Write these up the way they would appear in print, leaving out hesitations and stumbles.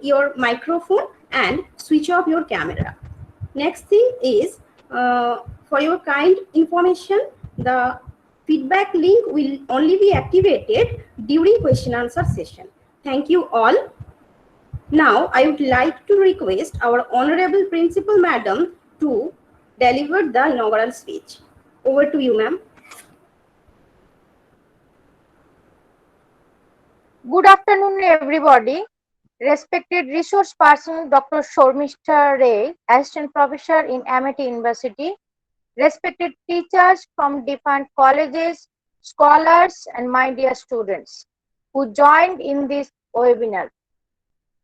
your microphone and switch off your camera. Next thing is, for your kind information, the feedback link will only be activated during question answer session. Thank you all. Now I would like to request our Honorable Principal Madam to deliver the inaugural speech. Over to you, ma'am. Good afternoon, everybody. Respected resource person Dr. Shormishta Ray, Assistant Professor in Amity University. Respected teachers from different colleges, scholars, and my dear students who joined in this webinar.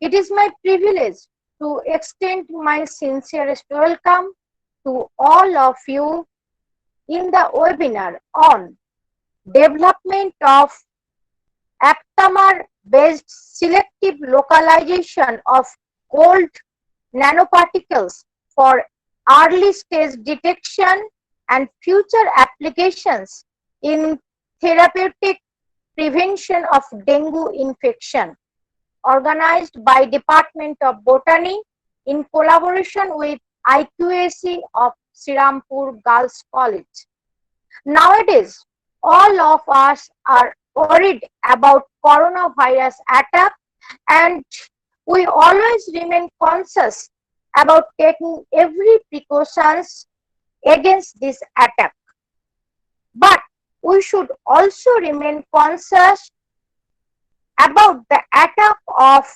It is my privilege to extend my sincerest welcome to all of you in the webinar on development of aptamer-based selective localization of cold nanoparticles for early stage detection and future applications in therapeutic prevention of dengue infection, organized by Department of Botany in collaboration with IQAC of Srirampur Girls College. Nowadays, all of us are worried about coronavirus attack, and we always remain conscious about taking every precautions against this attack. But we should also remain conscious about the attack of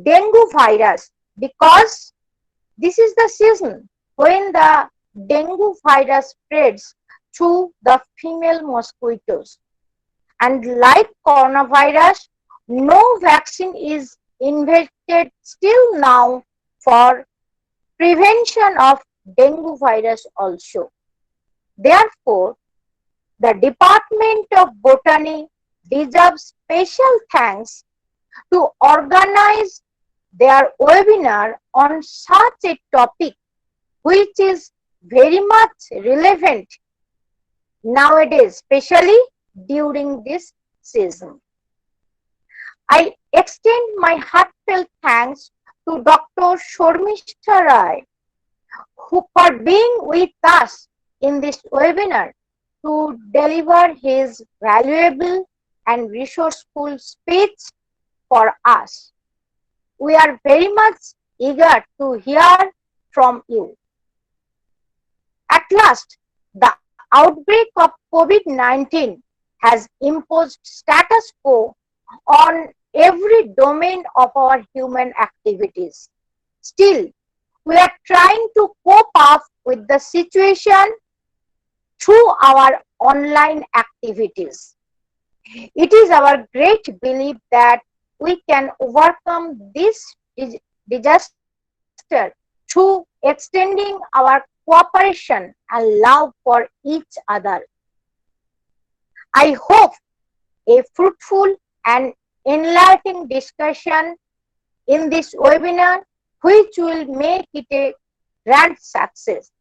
dengue virus, because this is the season when the dengue virus spreads through the female mosquitoes. And like coronavirus, no vaccine is invented still now for prevention of dengue virus also. Therefore, the Department of Botany deserves special thanks to organize their webinar on such a topic which is very much relevant nowadays, especially during this season. I extend my heartfelt thanks to Dr. Shormishta Ray for being with us in this webinar to deliver his valuable and resourceful speech for us. We are very much eager to hear from you. At last, the outbreak of COVID-19 has imposed status quo on every domain of our human activities. Still, we are trying to cope up with the situation through our online activities. It is our great belief that we can overcome this disaster through extending our cooperation and love for each other. I hope a fruitful and enlightening discussion in this webinar, which will make it a grand success.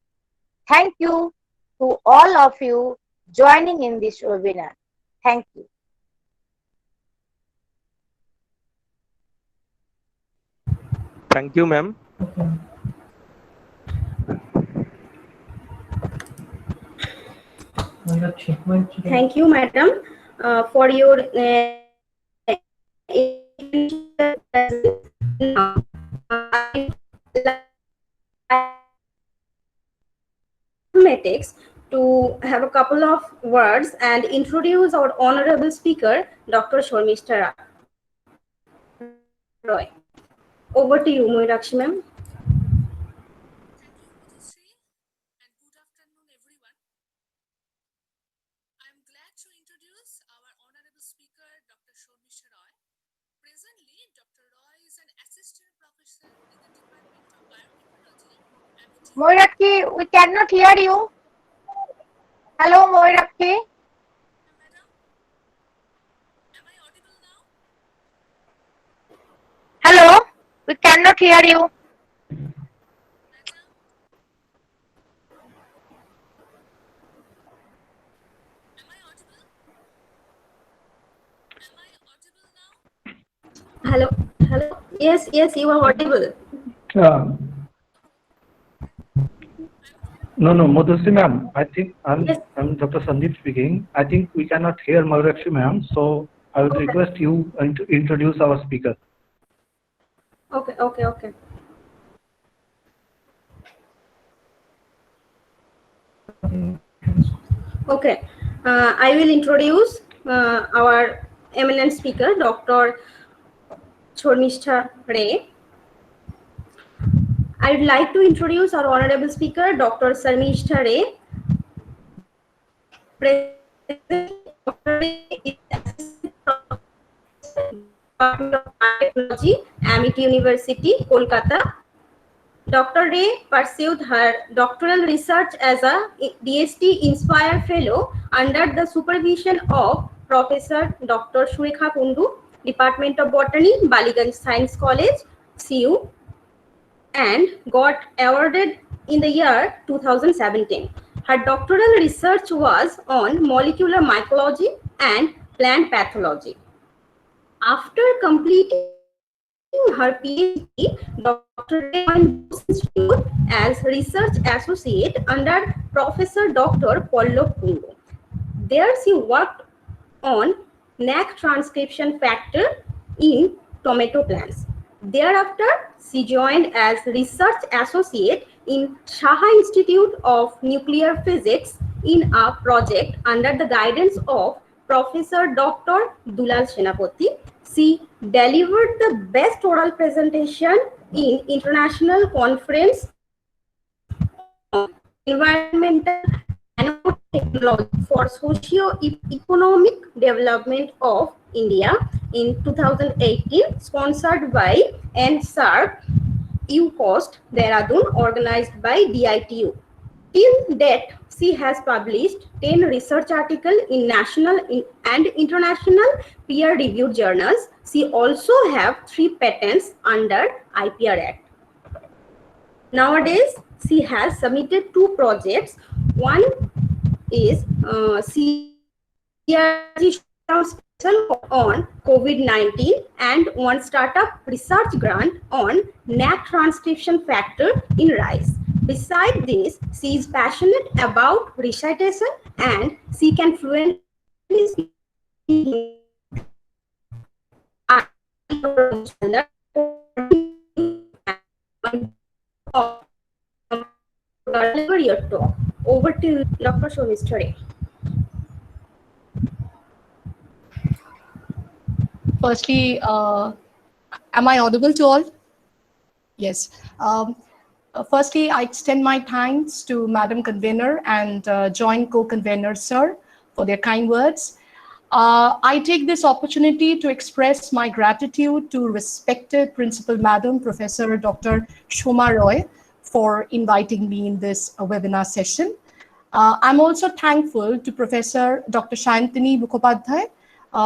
Thank you to all of you joining in this webinar. Thank you. Thank you, ma'am. Thank you, madam, for your now, I mathematics to have a couple of words and introduce our honorable speaker, Dr. Shormishta Roy. Over to you, Moirakshi ma'am. Moirakshi, we cannot hear you. Hello, Moirakshi. Hello, we cannot hear you. Hello, hello. Yes, yes, you are audible. No, Madhusri ma'am, I think Yes. I'm Dr. Sandeep speaking. I think we cannot hear Mayurakshi ma'am, so I would Okay. request you to introduce our speaker. Okay. Okay. I will introduce our eminent speaker, Dr. Shormishtha Ray. I would like to introduce our honorable speaker, Dr. Sarmishtha Ray. Dr. Ray is Assistant Professor, Department of Biotechnology, Amity University, Kolkata. Dr. Ray pursued her doctoral research as a DST Inspire Fellow under the supervision of Professor Dr. Surekha Kundu, Department of Botany, Baliganj Science College, CU, and got awarded in the year 2017. Her doctoral research was on molecular mycology and plant pathology. After completing her PhD, Dr. Ray joined Bose Institute as research associate under Professor Dr. Pallab Kundu. There she worked on NAC transcription factor in tomato plants. Thereafter, she joined as research associate in Saha Institute of Nuclear Physics in a project under the guidance of Professor Dr. Dulal Senapati. She delivered the best oral presentation in international conference on environmental nanotechnology for socio-economic development of India in 2018, sponsored by NSERC UCOST Dehradun, organized by DITU. Till date, she has published 10 research articles in national and international peer-reviewed journals. She also has 3 patents under IPR Act. Nowadays, she has submitted 2 projects. One is CRG shutdown special on COVID-19 and one startup research grant on NAC transcription factor in rice. Besides this, she is passionate about recitation and she can fluently speak deliver your talk. Over to Dr. Shormishtha Ray. Firstly, am I audible to all? Yes. Firstly, I extend my thanks to Madam Convener and joint co-convener, Sir, for their kind words. I take this opportunity to express my gratitude to respected Principal Madam, Professor Dr. Shoma Roy, for inviting me in this webinar session. I'm also thankful to Professor Dr. Shantini Mukhopadhyay,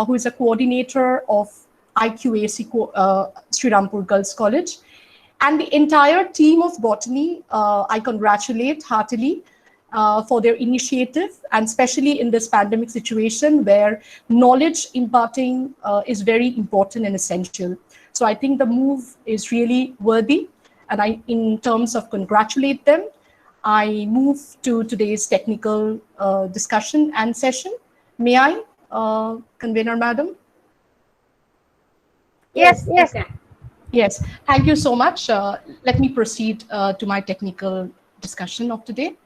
who is a coordinator of IQAC Sri Rampur Girls College, and the entire team of botany. I congratulate heartily for their initiative, and especially in this pandemic situation where knowledge imparting is very important and essential. So I think the move is really worthy, and in terms of congratulate them, I move to today's technical discussion and session. May I, Convener Madam? Yes. Okay. Yes, thank you so much. Let me proceed to my technical discussion of today.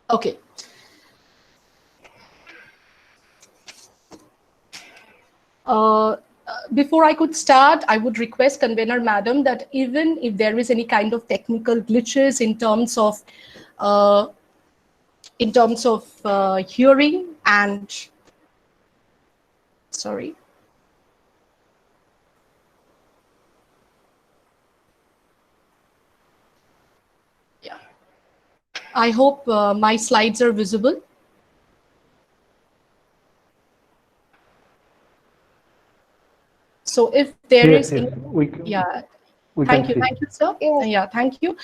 Okay. Before I could start, I would request Convener Madam that even if there is any kind of technical glitches in terms of hearing and, sorry. Yeah. I hope my slides are visible. So if there is, Yes, yeah, we can see. Thank you, sir. Yes. Yeah, thank you.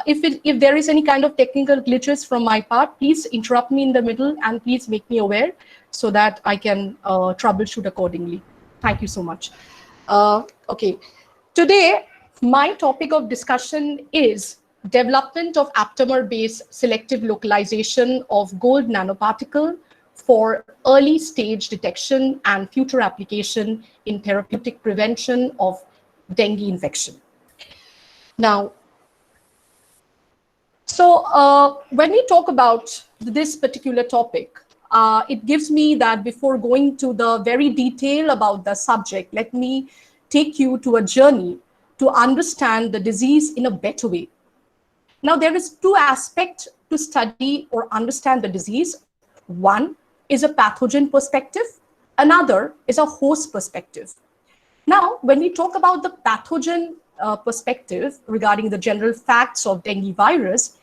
If there is any kind of technical glitches from my part, please interrupt me in the middle and please make me aware so that I can troubleshoot accordingly. Thank you so much. Okay, today my topic of discussion is development of aptamer-based selective localization of gold nanoparticle for early stage detection and future application in therapeutic prevention of dengue infection. Now, so when we talk about this particular topic, it gives me that before going to the very detail about the subject, let me take you to a journey to understand the disease in a better way. Now, there is two aspects to study or understand the disease. One is a pathogen perspective, another is a host perspective. Now, when we talk about the pathogen perspective regarding the general facts of dengue virus,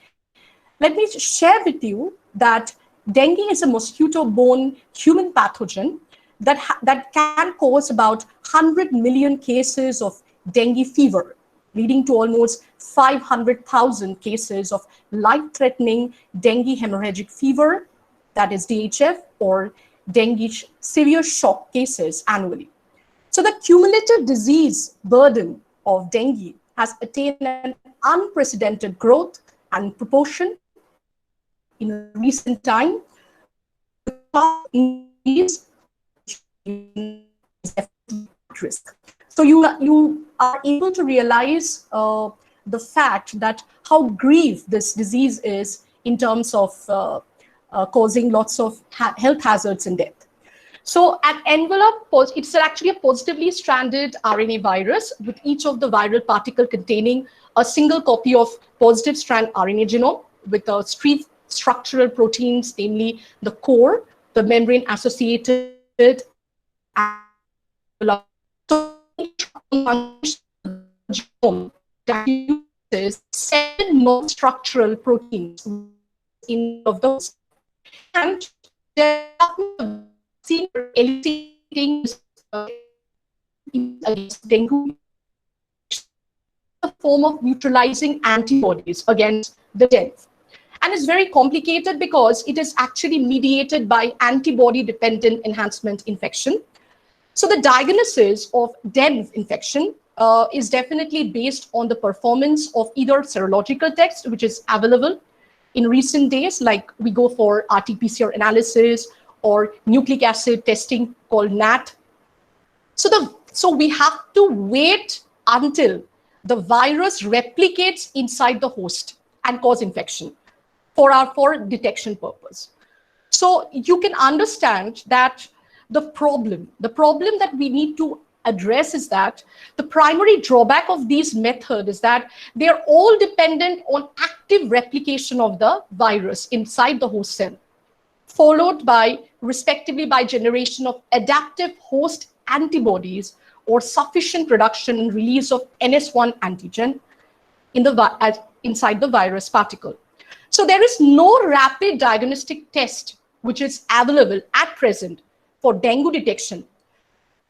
let me share with you that dengue is a mosquito-borne human pathogen that can cause about 100 million cases of dengue fever, leading to almost 500,000 cases of life-threatening dengue hemorrhagic fever, that is DHF, or dengue severe shock cases annually. So the cumulative disease burden of dengue has attained an unprecedented growth and proportion in recent time. Risk. So you are able to realize the fact that how grave this disease is in terms of causing lots of health hazards and death. So an envelope, it's actually a positively stranded RNA virus with each of the viral particle containing a single copy of positive strand RNA genome with a structural proteins, namely the core, the membrane associated envelope. So genome that uses 7 non-structural proteins in of those. And seen eliciting against dengue, a form of neutralizing antibodies against the DENV. And it's very complicated because it is actually mediated by antibody-dependent enhancement infection. So the diagnosis of DENV infection is definitely based on the performance of either serological test, which is available in recent days, like we go for RT-PCR analysis or nucleic acid testing called NAT. So we have to wait until the virus replicates inside the host and cause infection for detection purpose. So you can understand that the problem that we need to address is that the primary drawback of these methods is that they are all dependent on active replication of the virus inside the host cell, followed by respectively by generation of adaptive host antibodies or sufficient production and release of NS1 antigen inside the virus particle. So there is no rapid diagnostic test which is available at present for dengue detection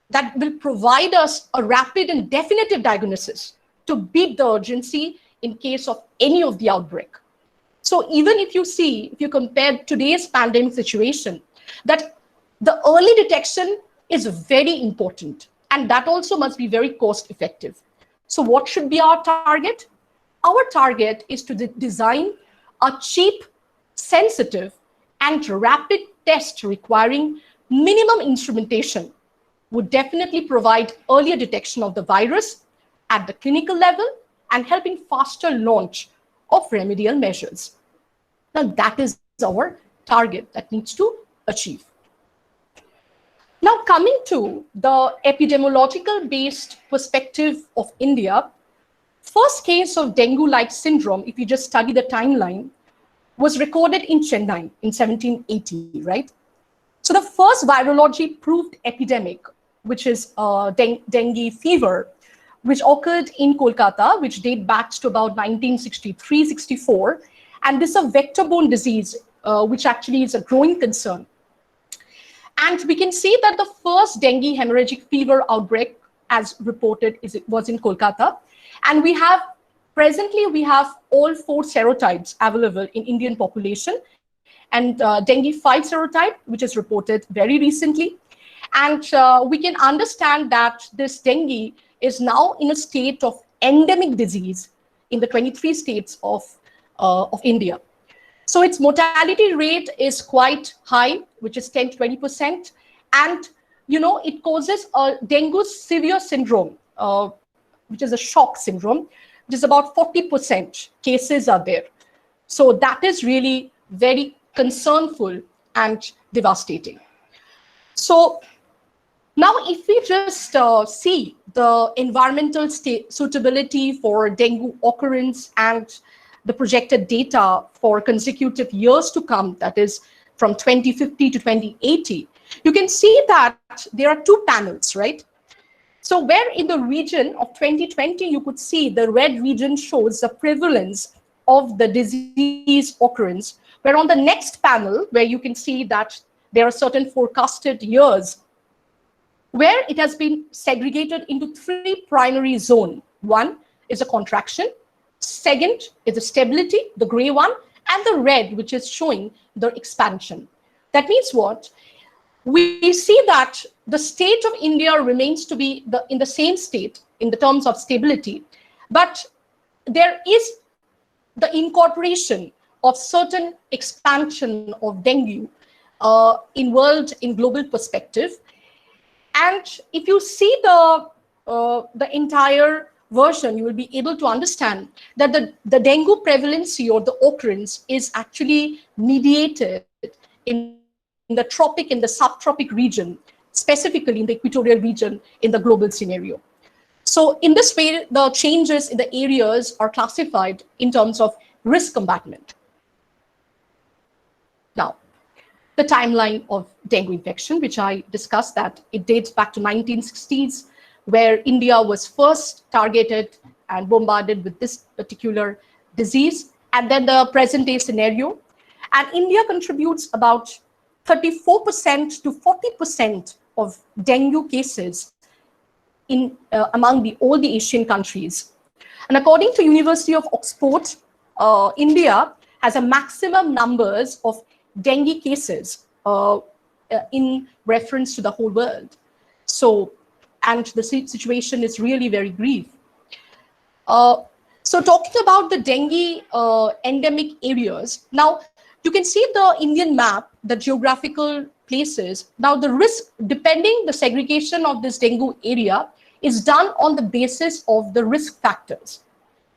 that will provide us a rapid and definitive diagnosis to beat the urgency in case of any of the outbreak. So even if you compare today's pandemic situation, that the early detection is very important, and that also must be very cost effective. So what should be our target? Our target is to design a cheap, sensitive, and rapid test requiring minimum instrumentation would definitely provide earlier detection of the virus at the clinical level and helping faster launch of remedial measures. Now that is our target that needs to achieve. Now coming to the epidemiological based perspective of India, first case of dengue-like syndrome, if you just study the timeline, was recorded in Chennai in 1780, right? So the first virology proved epidemic, which is dengue fever, which occurred in Kolkata, which date back to about 1963-64. And this is a vector-borne disease, which actually is a growing concern. And we can see that the first dengue hemorrhagic fever outbreak, as reported, was in Kolkata. And presently we have all 4 serotypes available in Indian population, and dengue 5 serotype, which is reported very recently. And we can understand that this dengue is now in a state of endemic disease in the 23 states of India. So its mortality rate is quite high, which is 10-20%. And, it causes a dengue severe syndrome, which is a shock syndrome, which is about 40% cases are there. So that is really very concernful and devastating. So now if we just see the environmental suitability for dengue occurrence and the projected data for consecutive years to come, that is from 2050 to 2080, you can see that there are 2 panels, right? So where in the region of 2020, you could see the red region shows the prevalence of the disease occurrence, where on the next panel, where you can see that there are certain forecasted years, where it has been segregated into 3 primary zones. One is a contraction, second is a stability, the gray one, and the red, which is showing the expansion. That means what? We see that the state of India remains to be in the same state in the terms of stability, but there is the incorporation of certain expansion of dengue in global perspective. And if you see the entire version, you will be able to understand that the dengue prevalency or the occurrence is actually mediated in the tropic and the subtropic region, specifically in the equatorial region in the global scenario. So in this way, the changes in the areas are classified in terms of risk compartment. Now, the timeline of dengue infection, which I discussed, that it dates back to 1960s, where India was first targeted and bombarded with this particular disease, and then the present day scenario. And India contributes about 34% to 40% of dengue cases among all the Asian countries. And according to University of Oxford, India has a maximum numbers of dengue cases in reference to the whole world. So, and the situation is really very grave. So talking about the dengue endemic areas, now you can see the Indian map, the geographical places. Now the risk, depending the segregation of this dengue area, is done on the basis of the risk factors.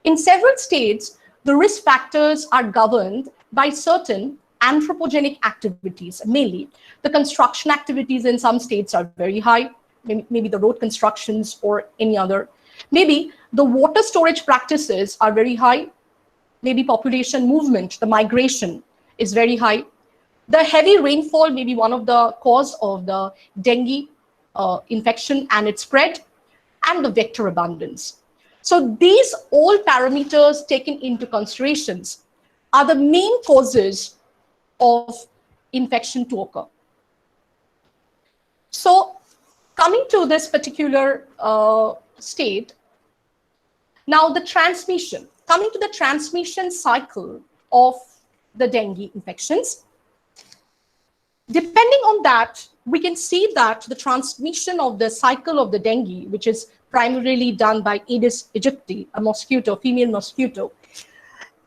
In several states, the risk factors are governed by certain anthropogenic activities. Mainly, the construction activities in some states are very high, maybe the road constructions or any other. Maybe the water storage practices are very high. Maybe population movement, the migration is very high. The heavy rainfall may be one of the cause of the dengue infection and its spread, and the vector abundance. So these all parameters taken into considerations are the main causes of infection to occur. So coming to this particular state, now the transmission, coming to the transmission cycle of the dengue infections. Depending on that, we can see that the transmission of the cycle of the dengue, which is primarily done by Aedes aegypti, a mosquito, female mosquito,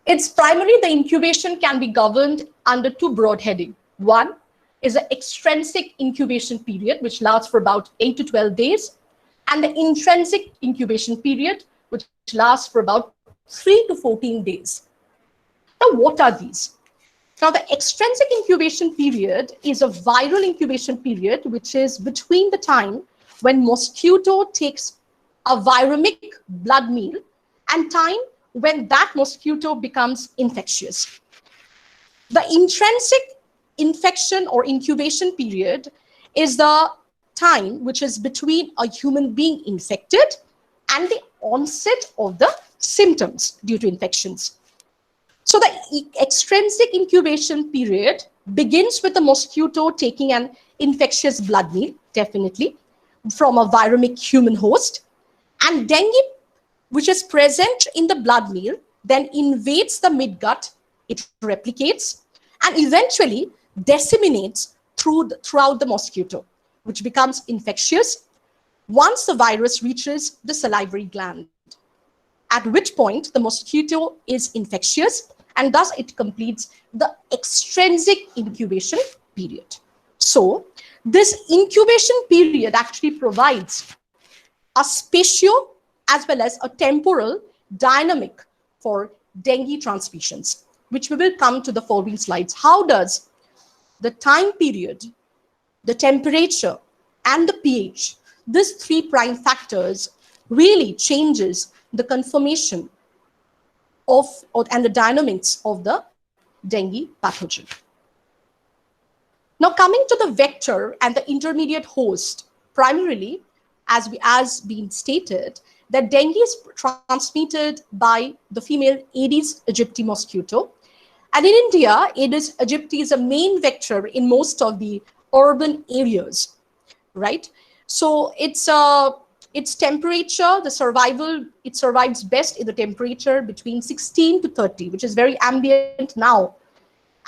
it's primarily the incubation can be governed under 2 broad headings. One is the extrinsic incubation period, which lasts for about 8 to 12 days, and the intrinsic incubation period, which lasts for about 3 to 14 days. Now, what are these? Now, the extrinsic incubation period is a viral incubation period, which is between the time when mosquito takes a viremic blood meal and time when that mosquito becomes infectious. The intrinsic infection or incubation period is the time which is between a human being infected and the onset of the symptoms due to infections. So the extrinsic incubation period begins with the mosquito taking an infectious blood meal, definitely, from a viremic human host. And dengue which is present in the blood meal, then invades the midgut, it replicates, and eventually disseminates throughout the mosquito, which becomes infectious once the virus reaches the salivary gland, at which point the mosquito is infectious and thus it completes the extrinsic incubation period. So this incubation period actually provides a spatio as well as a temporal dynamic for dengue transmissions, which we will come to the following slides. How does the time period, the temperature, and the pH, these three prime factors really changes the conformation of and the dynamics of the dengue pathogen. Now coming to the vector and the intermediate host, primarily, as been stated, that dengue is transmitted by the female Aedes aegypti mosquito. And in India, Aedes aegypti is a main vector in most of the urban areas, right? So its temperature, it survives best in the temperature between 16 to 30, which is very ambient now.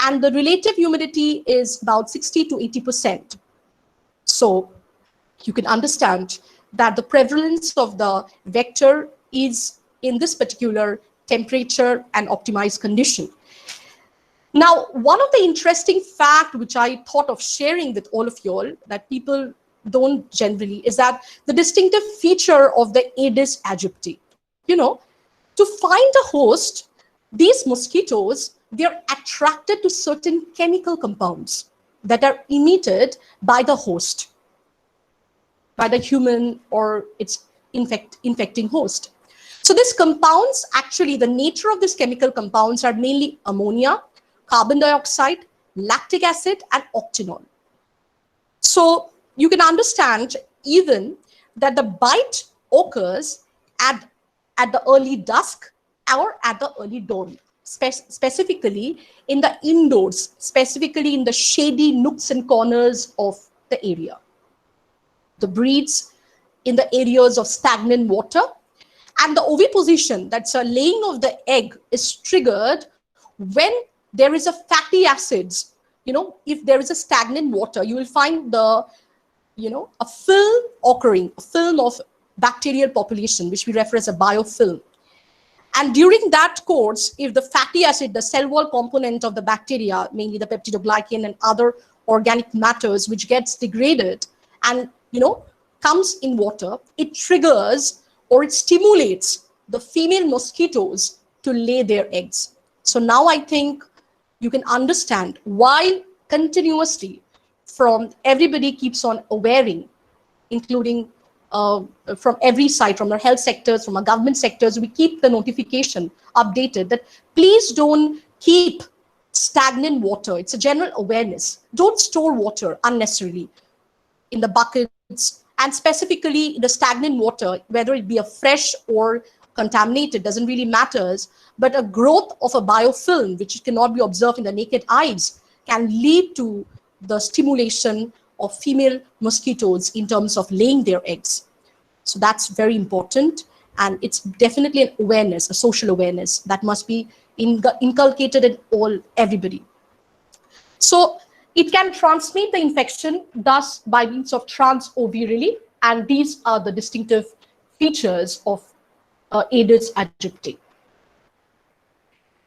And the relative humidity is about 60 to 80%. So you can understand that the prevalence of the vector is in this particular temperature and optimized condition. Now, one of the interesting fact which I thought of sharing with all of you all that people don't generally is that the distinctive feature of the Aedes aegypti, to find a host, these mosquitoes, they're attracted to certain chemical compounds that are emitted by the host, by the human or its infecting host. So these compounds, actually, the nature of these chemical compounds are mainly ammonia, carbon dioxide, lactic acid, and octanol. So you can understand even that the bite occurs at the early dusk or at the early dawn, specifically in the indoors, specifically in the shady nooks and corners of the area. The breeds in the areas of stagnant water, and the oviposition, that's a laying of the egg, is triggered when there is a fatty acids. If there is a stagnant water, you will find a film occurring, a film of bacterial population, which we refer as a biofilm. And during that course, if the fatty acid, the cell wall component of the bacteria, mainly the peptidoglycan and other organic matters, which gets degraded and comes in water, it triggers or it stimulates the female mosquitoes to lay their eggs. So now I think you can understand why continuously from everybody keeps on awareing, including from every side, from our health sectors, from our government sectors, we keep the notification updated that please don't keep stagnant water. It's a general awareness. Don't store water unnecessarily in the buckets, and specifically the stagnant water, whether it be a fresh or contaminated, doesn't really matter. But a growth of a biofilm, which cannot be observed in the naked eyes, can lead to the stimulation of female mosquitoes in terms of laying their eggs. So that's very important. And it's definitely an awareness, a social awareness that must be inculcated in everybody. So it can transmit the infection thus by means of transovirally, and these are the distinctive features of Aedes aegypti.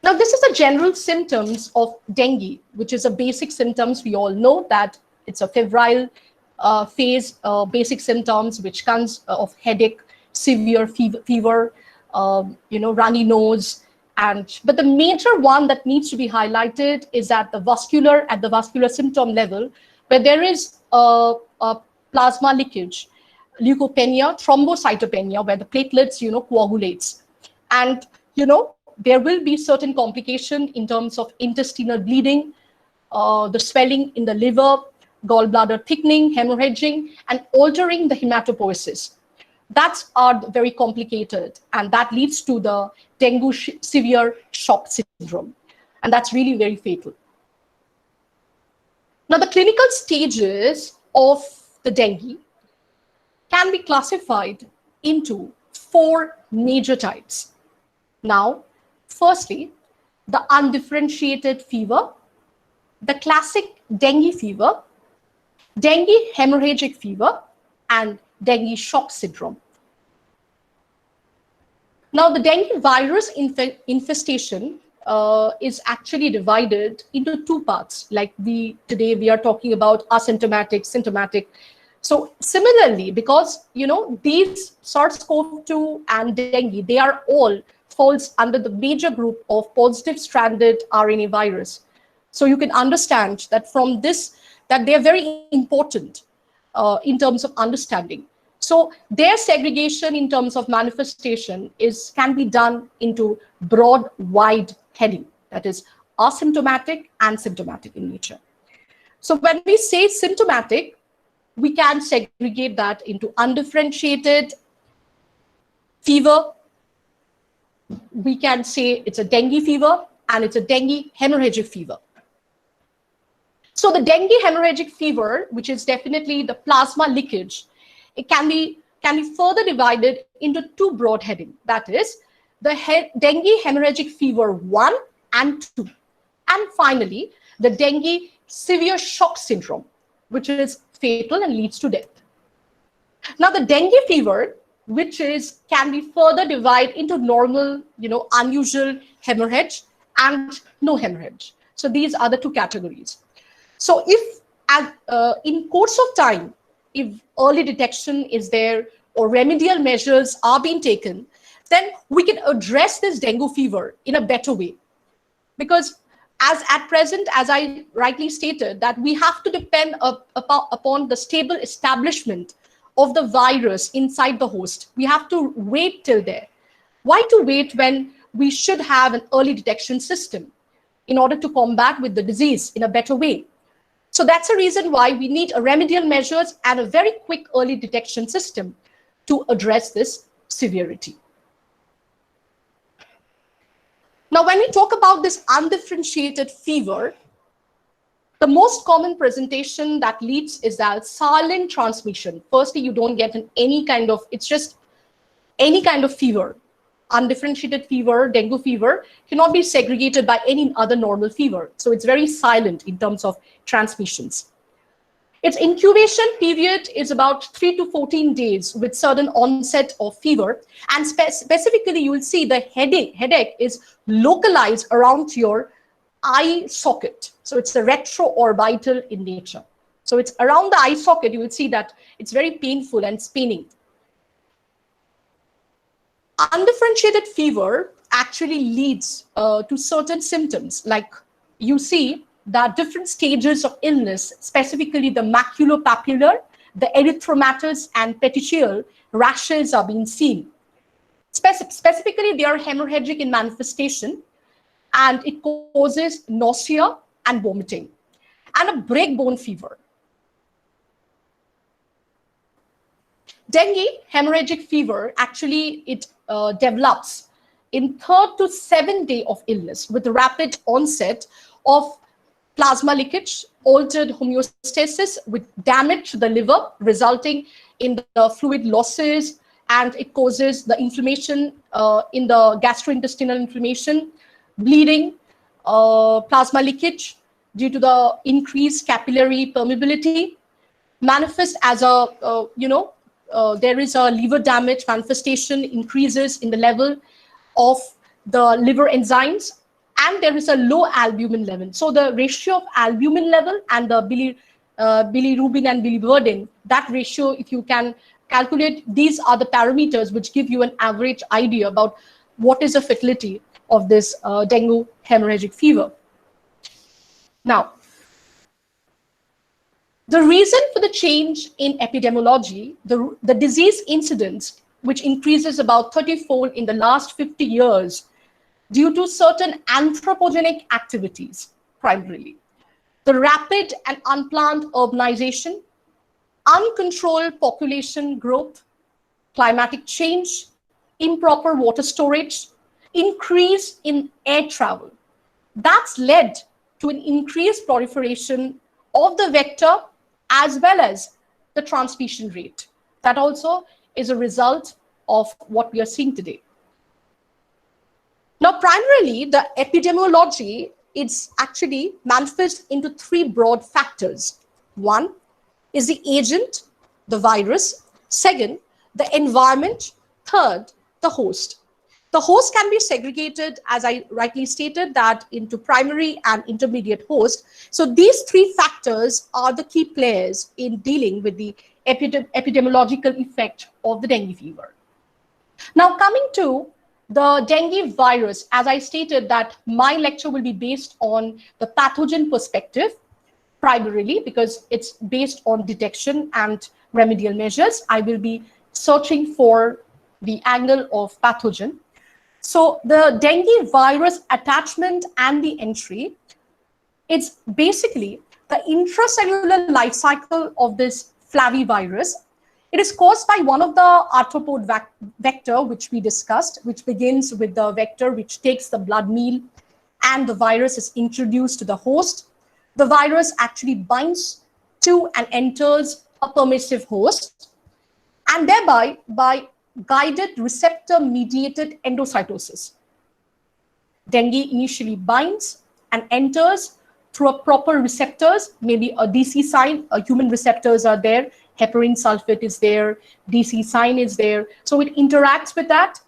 Now, this is the general symptoms of dengue, which is a basic symptoms. We all know that it's a febrile phase, basic symptoms, which comes of headache, severe fever, runny nose. But the major one that needs to be highlighted is at the vascular symptom level, where there is a plasma leakage, leukopenia, thrombocytopenia, where the platelets, coagulates. And, there will be certain complication in terms of intestinal bleeding, the swelling in the liver, gallbladder thickening, hemorrhaging, and altering the hematopoiesis. That's very complicated, and that leads to the dengue severe shock syndrome, and that's really very fatal. Now, the clinical stages of the dengue can be classified into four major types. Now, firstly, the undifferentiated fever, the classic dengue fever, dengue hemorrhagic fever, and dengue shock syndrome. Now, the dengue virus infestation is actually divided into two parts. Like today we are talking about asymptomatic, symptomatic. So similarly, because these SARS-CoV-2 and dengue, they are all falls under the major group of positive stranded RNA virus. So you can understand that from this, that they are very important in terms of understanding. So their segregation in terms of manifestation can be done into broad, wide heading, that is asymptomatic and symptomatic in nature. So when we say symptomatic, we can segregate that into undifferentiated fever. We can say it's a dengue fever and it's a dengue hemorrhagic fever. So the dengue hemorrhagic fever, which is definitely the plasma leakage, it can be further divided into two broad headings. That is the dengue hemorrhagic fever 1 and 2. And finally, the dengue severe shock syndrome, which is fatal and leads to death. Now, the dengue fever, which can be further divided into normal, unusual hemorrhage and no hemorrhage. So these are the two categories. So if in course of time, if early detection is there or remedial measures are being taken, then we can address this dengue fever in a better way. Because as at present, as I rightly stated, that we have to depend upon the stable establishment of the virus inside the host. We have to wait till there. Why to wait when we should have an early detection system in order to combat with the disease in a better way? So that's a reason why we need a remedial measures and a very quick early detection system to address this severity. Now, when we talk about this undifferentiated fever, the most common presentation that leads is that silent transmission. Firstly, you don't get it's just any kind of fever. Undifferentiated fever, dengue fever, cannot be segregated by any other normal fever. So it's very silent in terms of transmissions. Its incubation period is about 3 to 14 days with sudden onset of fever. And specifically, you will see the headache is localized around your eye socket. So it's a retroorbital in nature. So it's around the eye socket, you will see that it's very painful and spinning. Undifferentiated fever actually leads to certain symptoms, like you see that different stages of illness, specifically the maculopapular, the erythromatous and petechial rashes are being seen. Specifically, they are hemorrhagic in manifestation, and it causes nausea and vomiting, and a breakbone fever. Dengue hemorrhagic fever, actually, it develops in 3rd to 7th day of illness with rapid onset of plasma leakage, altered homeostasis with damage to the liver, resulting in the fluid losses, and it causes the inflammation in the gastrointestinal inflammation, bleeding, plasma leakage due to the increased capillary permeability, manifest as there is a liver damage manifestation, increases in the level of the liver enzymes, and there is a low albumin level. So the ratio of albumin level and the bilirubin and biliverdin, that ratio, if you can calculate, these are the parameters which give you an average idea about what is the fatality of this dengue hemorrhagic fever. Now, the reason for the change in epidemiology, the disease incidence, which increases about 30-fold in the last 50 years due to certain anthropogenic activities, primarily. The rapid and unplanned urbanization, uncontrolled population growth, climatic change, improper water storage, increase in air travel. That's led to an increased proliferation of the vector as well as the transmission rate. That also is a result of what we are seeing today. Now, primarily, the epidemiology is actually manifest into three broad factors. One is the agent, the virus. Second, the environment. Third, the host. The host can be segregated, as I rightly stated, that into primary and intermediate host. So these three factors are the key players in dealing with the epidemiological effect of the dengue fever. Now, coming to the dengue virus, as I stated that my lecture will be based on the pathogen perspective, primarily because it's based on detection and remedial measures. I will be searching for the angle of pathogen. So the dengue virus attachment and the entry, it's basically the intracellular life cycle of this flavivirus. It is caused by one of the arthropod vector, which we discussed, which begins with the vector which takes the blood meal, and the virus is introduced to the host. The virus actually binds to and enters a permissive host, and thereby by guided receptor-mediated endocytosis. Dengue initially binds and enters through a proper receptors, maybe a DC sign, human receptors are there, heparin sulfate is there, DC sign is there. So it interacts with that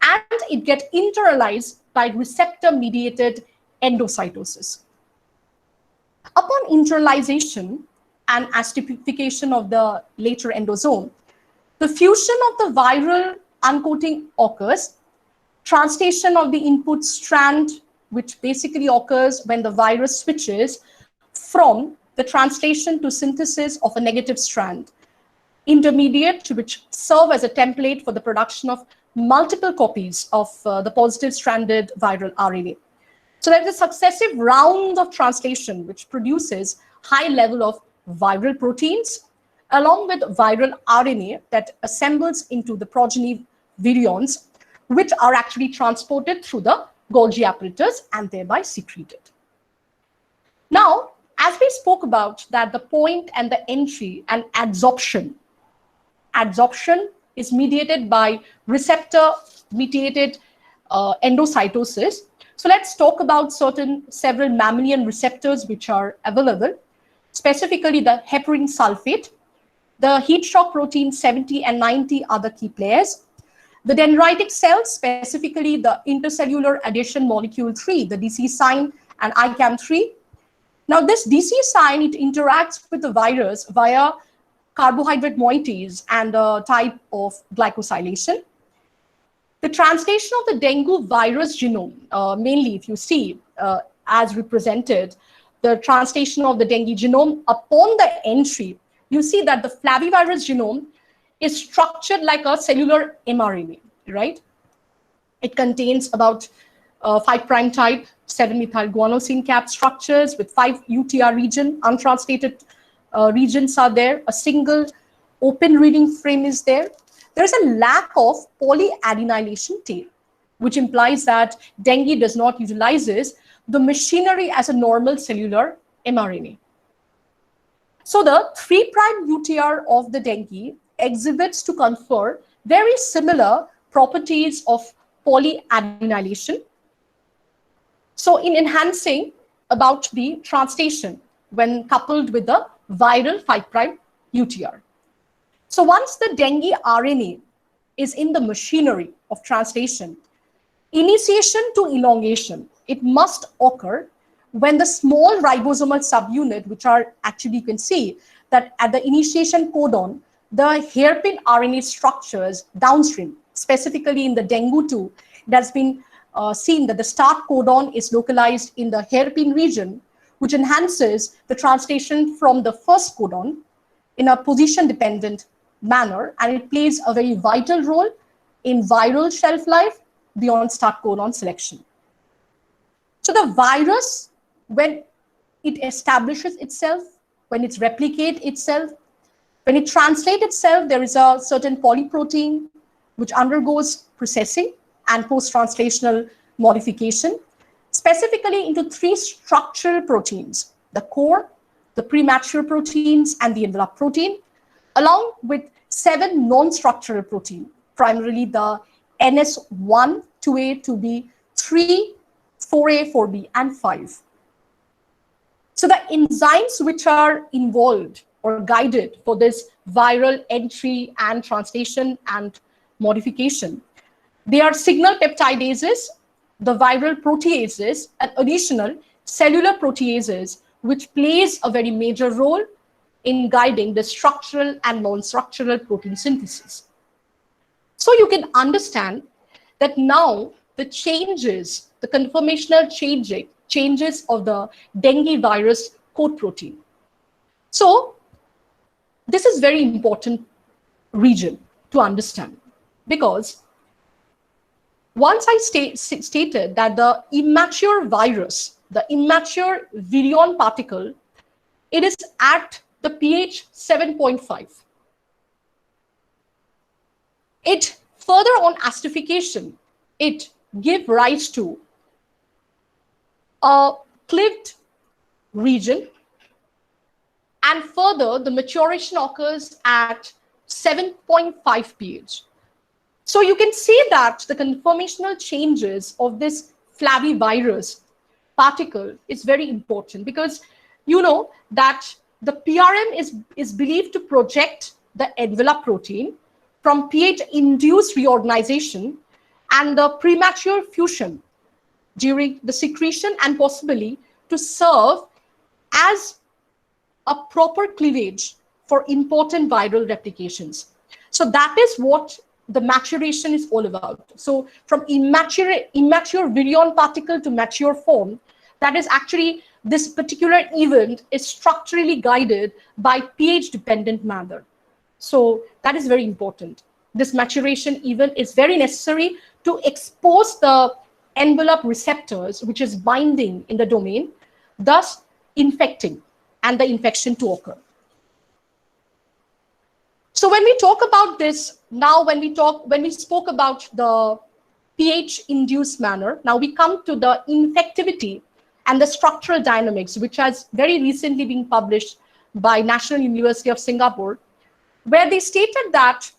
and it gets internalized by receptor-mediated endocytosis. Upon internalization and acidification of the later endosome, the fusion of the viral uncoating occurs, translation of the input strand, which basically occurs when the virus switches from the translation to synthesis of a negative strand, intermediate, which serve as a template for the production of multiple copies of the positive stranded viral RNA. So there is a successive round of translation which produces high level of viral proteins along with viral RNA that assembles into the progeny virions, which are actually transported through the Golgi apparatus and thereby secreted. Now, as we spoke about that the point and the entry and adsorption is mediated by receptor-mediated endocytosis. So let's talk about several mammalian receptors which are available, specifically the heparin sulfate. The heat shock protein 70 and 90 are the key players. The dendritic cells, specifically the intercellular adhesion molecule 3, the DC sign and ICAM3. Now this DC sign, it interacts with the virus via carbohydrate moieties and a type of glycosylation. The translation of the dengue virus genome, mainly if you see as represented, the translation of the dengue genome upon the entry, you see that the flavivirus genome is structured like a cellular mRNA, right? It contains about 5' type 7-methyl guanosine cap structures with 5 UTR region, untranslated regions are there, a single open reading frame is there. There is a lack of polyadenylation tail, which implies that dengue does not utilizes the machinery as a normal cellular mRNA. So the 3' UTR of the dengue exhibits to confer very similar properties of polyadenylation. So in enhancing about the translation when coupled with the viral 5' UTR. So once the dengue RNA is in the machinery of translation, initiation to elongation, it must occur when the small ribosomal subunit, which are actually, you can see that at the initiation codon, the hairpin RNA structures downstream, specifically in the dengue 2, that's been seen that the start codon is localized in the hairpin region, which enhances the translation from the first codon in a position-dependent manner, and it plays a very vital role in viral shelf life beyond start codon selection. So the virus, when it establishes itself, when it replicates itself, when it translates itself, there is a certain polyprotein which undergoes processing and post-translational modification, specifically into 3 structural proteins: the core, the premature proteins, and the envelope protein, along with 7 non-structural proteins, primarily the NS1, 2A, 2B, 3, 4A, 4B, and 5. So the enzymes which are involved or guided for this viral entry and translation and modification, they are signal peptidases, the viral proteases, and additional cellular proteases, which plays a very major role in guiding the structural and non-structural protein synthesis. So you can understand that now the changes, the conformational changes of the dengue virus coat protein. So this is very important region to understand, because once I stated that the immature virus, the immature virion particle, it is at the pH 7.5. It further on acidification, it gives rise to a cleaved region, and further the maturation occurs at 7.5 pH. So you can see that the conformational changes of this flavivirus particle is very important, because you know that the PRM is believed to project the envelope protein from pH-induced reorganization and the premature fusion during the secretion, and possibly to serve as a proper cleavage for important viral replications. So that is what the maturation is all about. So from immature virion particle to mature form, that is actually, this particular event is structurally guided by pH dependent manner. So that is very important. This maturation event is very necessary to expose the envelope receptors, which is binding in the domain, thus infecting and the infection to occur. So when we talk about this, now when we spoke about the pH-induced manner, now we come to the infectivity and the structural dynamics, which has very recently been published by National University of Singapore, where they stated that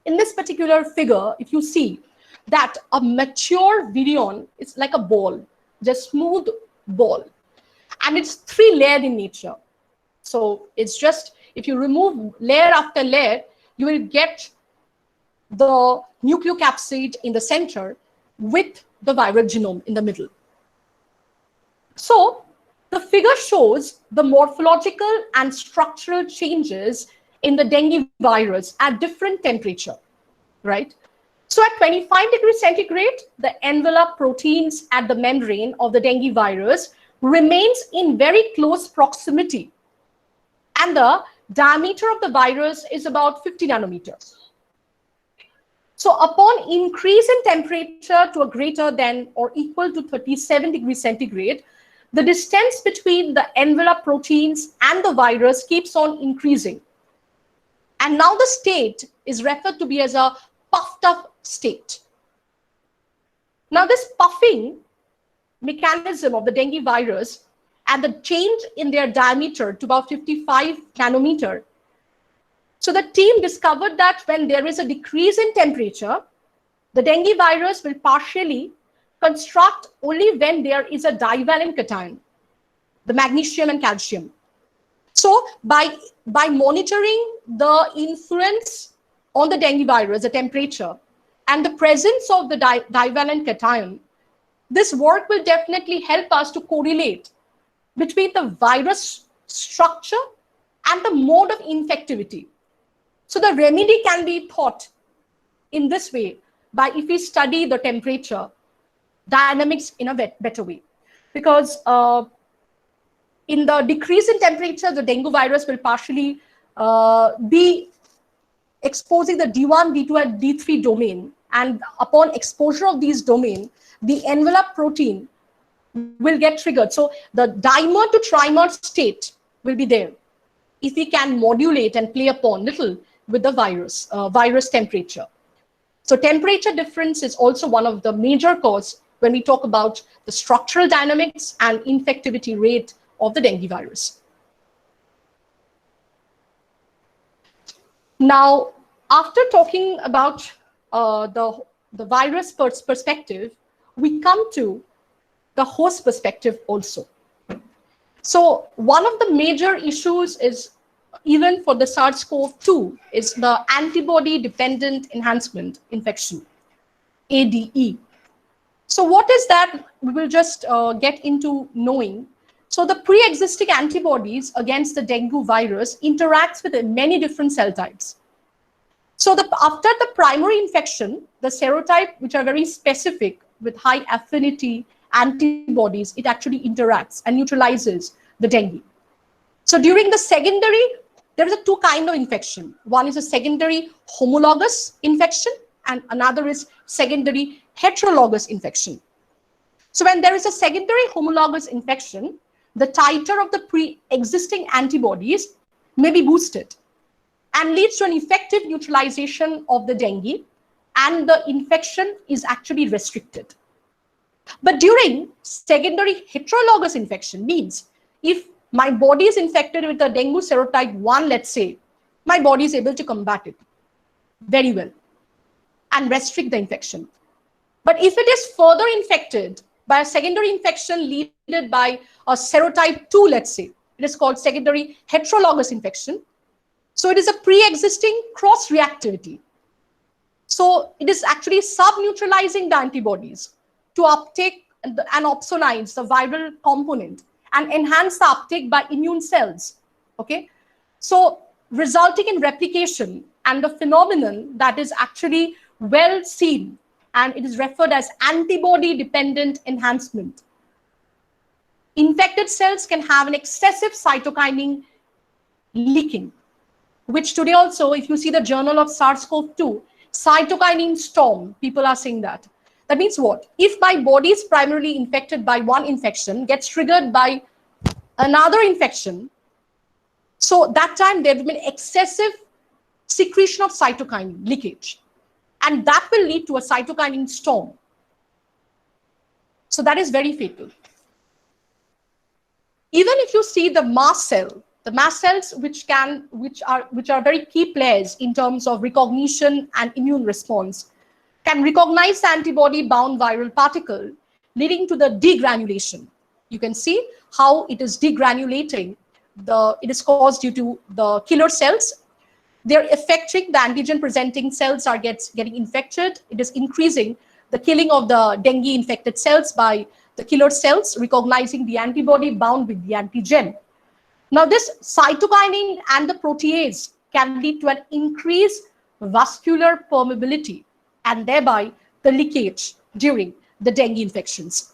in this particular figure, if you see that a mature virion is like a ball, just smooth ball, and it's 3-layered in nature. So it's just, if you remove layer after layer, you will get the nucleocapsid in the center with the viral genome in the middle. So the figure shows the morphological and structural changes in the dengue virus at different temperature, right? So at 25 degrees centigrade, the envelope proteins at the membrane of the dengue virus remains in very close proximity, and the diameter of the virus is about 50 nanometers. So upon increase in temperature to a greater than or equal to 37 degrees centigrade, the distance between the envelope proteins and the virus keeps on increasing. And now the state is referred to be as a puffed up state. Now this puffing mechanism of the dengue virus and the change in their diameter to about 55 nanometer. So the team discovered that when there is a decrease in temperature, the dengue virus will partially construct only when there is a divalent cation, the magnesium and calcium. So by monitoring the influence on the dengue virus, the temperature, and the presence of the divalent cation, this work will definitely help us to correlate between the virus structure and the mode of infectivity. So the remedy can be thought in this way, by if we study the temperature dynamics in a better way. Because in the decrease in temperature, the dengue virus will partially be exposing the D1, D2, and D3 domain. And upon exposure of these domain, the envelope protein will get triggered. So the dimer to trimer state will be there if we can modulate and play upon little with the virus temperature. So temperature difference is also one of the major cause when we talk about the structural dynamics and infectivity rate of the dengue virus. Now, after talking about the virus perspective, we come to the host perspective also. So one of the major issues is, even for the SARS-CoV-2, is the antibody-dependent enhancement infection, ADE. So what is that? We will just get into knowing. So the pre-existing antibodies against the dengue virus interacts with many different cell types. So after the primary infection, the serotype, which are very specific with high affinity antibodies, it actually interacts and neutralizes the dengue. So during the secondary, there is a two kind of infection. One is a secondary homologous infection and another is secondary heterologous infection. So when there is a secondary homologous infection, the titer of the pre-existing antibodies may be boosted and leads to an effective neutralization of the dengue, and the infection is actually restricted. But during secondary heterologous infection, means if my body is infected with the dengue serotype 1, let's say, my body is able to combat it very well and restrict the infection. But if it is further infected by a secondary infection led by a serotype 2, let's say, it is called secondary heterologous infection. So it is a pre-existing cross-reactivity. So it is actually sub-neutralizing the antibodies to uptake and opsonize the viral component and enhance the uptake by immune cells. Okay, so resulting in replication and the phenomenon that is actually well seen, and it is referred as antibody-dependent enhancement. Infected cells can have an excessive cytokinin leaking, which today also, if you see the journal of SARS-CoV-2, cytokinin storm, people are saying that. That means what? If my body is primarily infected by one infection, gets triggered by another infection, so that time there will be excessive secretion of cytokinin leakage, and that will lead to a cytokinin storm. So that is very fatal. Even if you see the mast cell, the mast cells which are very key players in terms of recognition and immune response, can recognize the antibody-bound viral particle, leading to the degranulation. You can see how it is degranulating. It is caused due to the killer cells. They're affecting the antigen-presenting cells are getting infected. It is increasing the killing of the dengue-infected cells by the killer cells, recognizing the antibody bound with the antigen. Now, this cytokinin and the protease can lead to an increased vascular permeability and thereby the leakage during the dengue infections.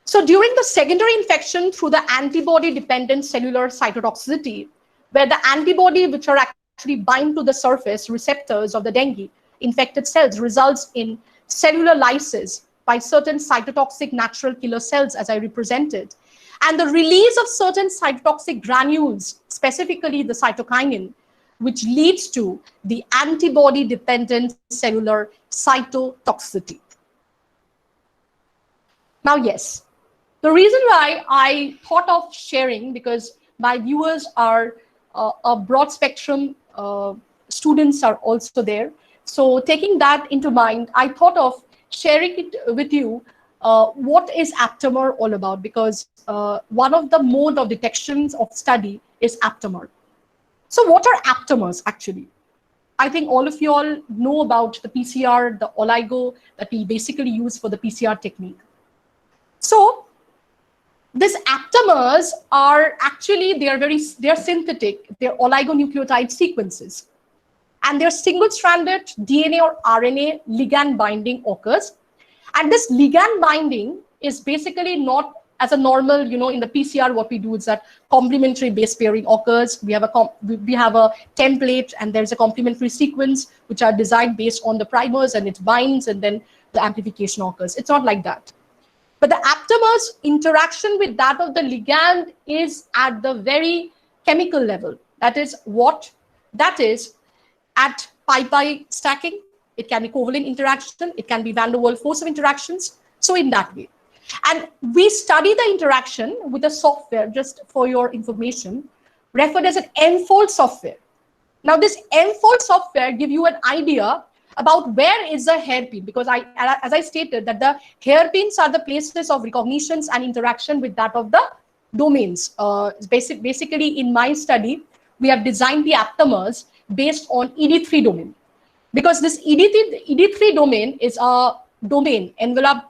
So during the secondary infection through the antibody-dependent cellular cytotoxicity, where the antibody which are actually bind to the surface receptors of the dengue infected cells results in cellular lysis by certain cytotoxic natural killer cells, as I represented, and the release of certain cytotoxic granules, specifically the cytokinin, which leads to the antibody-dependent cellular cytotoxicity. Now, yes, the reason why I thought of sharing, because my viewers are a broad spectrum, students are also there. So taking that into mind, I thought of sharing it with you, what is aptamer all about, because one of the mode of detections of study is aptamer. So what are aptamers actually? I think all of you all know about the PCR, the oligo that we basically use for the PCR technique. So these aptamers are actually, they are synthetic, they're oligonucleotide sequences. And their single-stranded DNA or RNA ligand binding occurs. And this ligand binding is basically not as a normal, in the PCR, what we do is that complementary base pairing occurs. We have a template and there's a complementary sequence which are designed based on the primers, and it binds and then the amplification occurs. It's not like that. But the aptamer's interaction with that of the ligand is at the very chemical level. That is what? That is at pi-pi stacking. It can be covalent interaction. It can be van der Waals force of interactions. So in that way. And we study the interaction with a software, just for your information, referred as an Enfold software. Now this M-Fold software give you an idea about where is the hairpin, because as I stated that the hairpins are the places of recognitions and interaction with that of the domains. Basically in my study, we have designed the aptamers based on ED3 domain, because this ED3 domain is a domain, envelope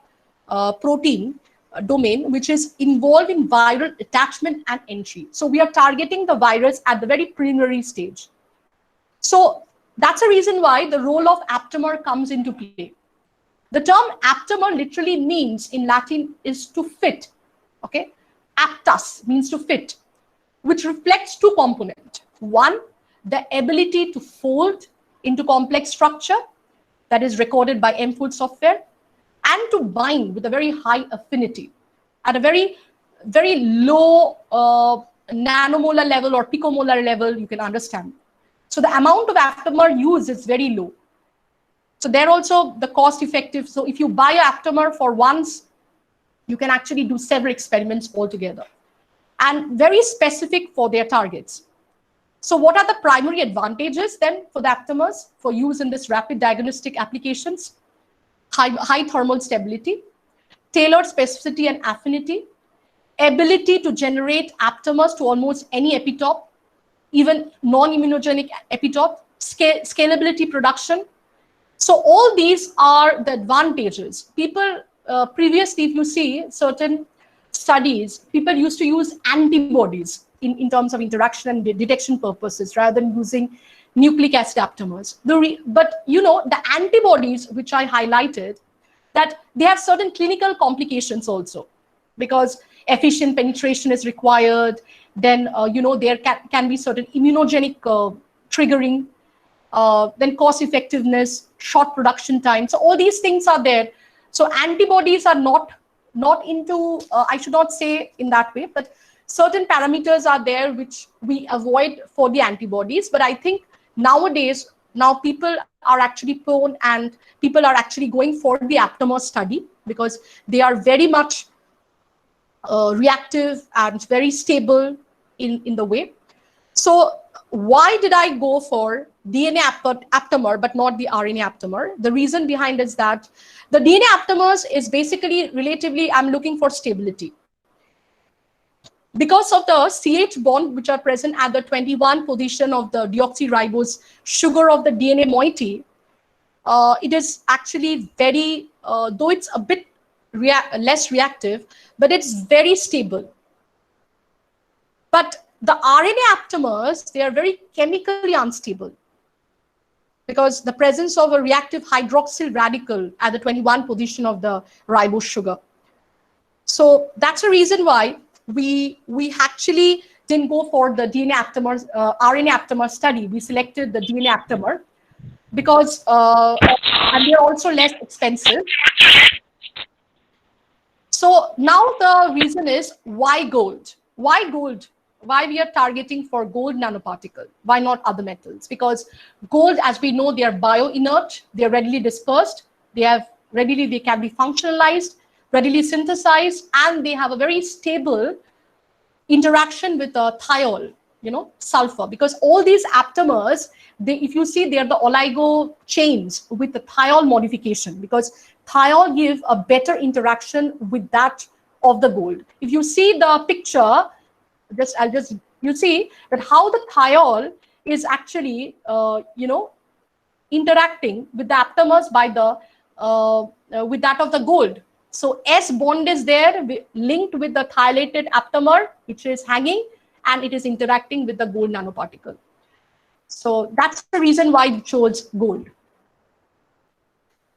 protein domain, which is involved in viral attachment and entry. So we are targeting the virus at the very preliminary stage. So that's a reason why the role of aptamer comes into play. The term aptamer literally means in Latin is to fit, okay? Aptas means to fit, which reflects two components. One, the ability to fold into complex structure that is recorded by M-Fold software, and to bind with a very high affinity at a very, very low nanomolar level or picomolar level, you can understand. So the amount of aptamer used is very low. So they're also the cost effective. So if you buy an aptamer for once, you can actually do several experiments altogether, and very specific for their targets. So what are the primary advantages then for the aptamers for use in this rapid diagnostic applications? High thermal stability, tailored specificity and affinity, ability to generate aptamers to almost any epitope, even non-immunogenic epitope, scalability production. So all these are the advantages. People previously, if you see certain studies, people used to use antibodies in terms of interaction and detection purposes rather than using nucleic acid aptamers. But you know, the antibodies which I highlighted, that they have certain clinical complications also, because efficient penetration is required. Then you know, there can be certain immunogenic triggering, then cost effectiveness, short production time. So all these things are there. So antibodies are not into, I should not say in that way, but certain parameters are there which we avoid for the antibodies. But I think nowadays, now people are actually prone and people are actually going for the aptamer study because they are very much reactive and very stable in the way. So why did I go for DNA aptamer but not the RNA aptamer? The reason behind is that the DNA aptamers is basically relatively, I'm looking for stability. Because of the CH bond which are present at the 21 position of the deoxyribose sugar of the DNA moiety, it is actually very, though it's a bit less reactive, but it's very stable. But the RNA aptamers, they are very chemically unstable because the presence of a reactive hydroxyl radical at the 21 position of the ribose sugar. So that's the reason why we actually didn't go for the DNA aptamer, RNA aptamer study. We selected the DNA aptamer because, and they're also less expensive. So now the reason is why gold? Why gold? Why we are targeting for gold nanoparticle? Why not other metals? Because gold, as we know, they are bio-inert, they are readily dispersed, they can be functionalized, readily synthesized, and they have a very stable interaction with thiol, you know, sulfur. Because all these aptamers, if you see, they are the oligo chains with the thiol modification, because thiol give a better interaction with that of the gold. If you see the picture, you see that how the thiol is actually, you know, interacting with the aptamers by the with that of the gold. So S bond is there linked with the thiolated aptamer, which is hanging, and it is interacting with the gold nanoparticle. So that's the reason why I chose gold.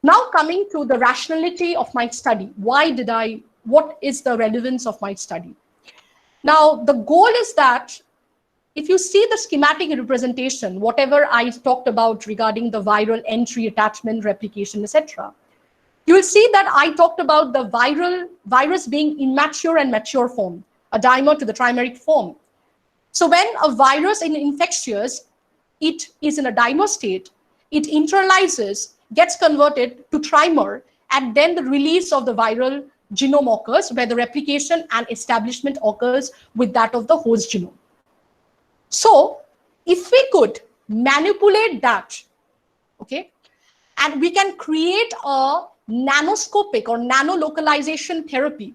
Now coming to the rationality of my study. What is the relevance of my study? Now, the goal is that if you see the schematic representation, whatever I talked about regarding the viral entry, attachment, replication, etc., you will see that I talked about the virus being immature and mature form, a dimer to the trimeric form. So when a virus is infectious, it is in a dimer state, it internalizes, gets converted to trimer, and then the release of the viral genome occurs, where the replication and establishment occurs with that of the host genome. So if we could manipulate that, okay? And we can create a nanoscopic or nano-localization therapy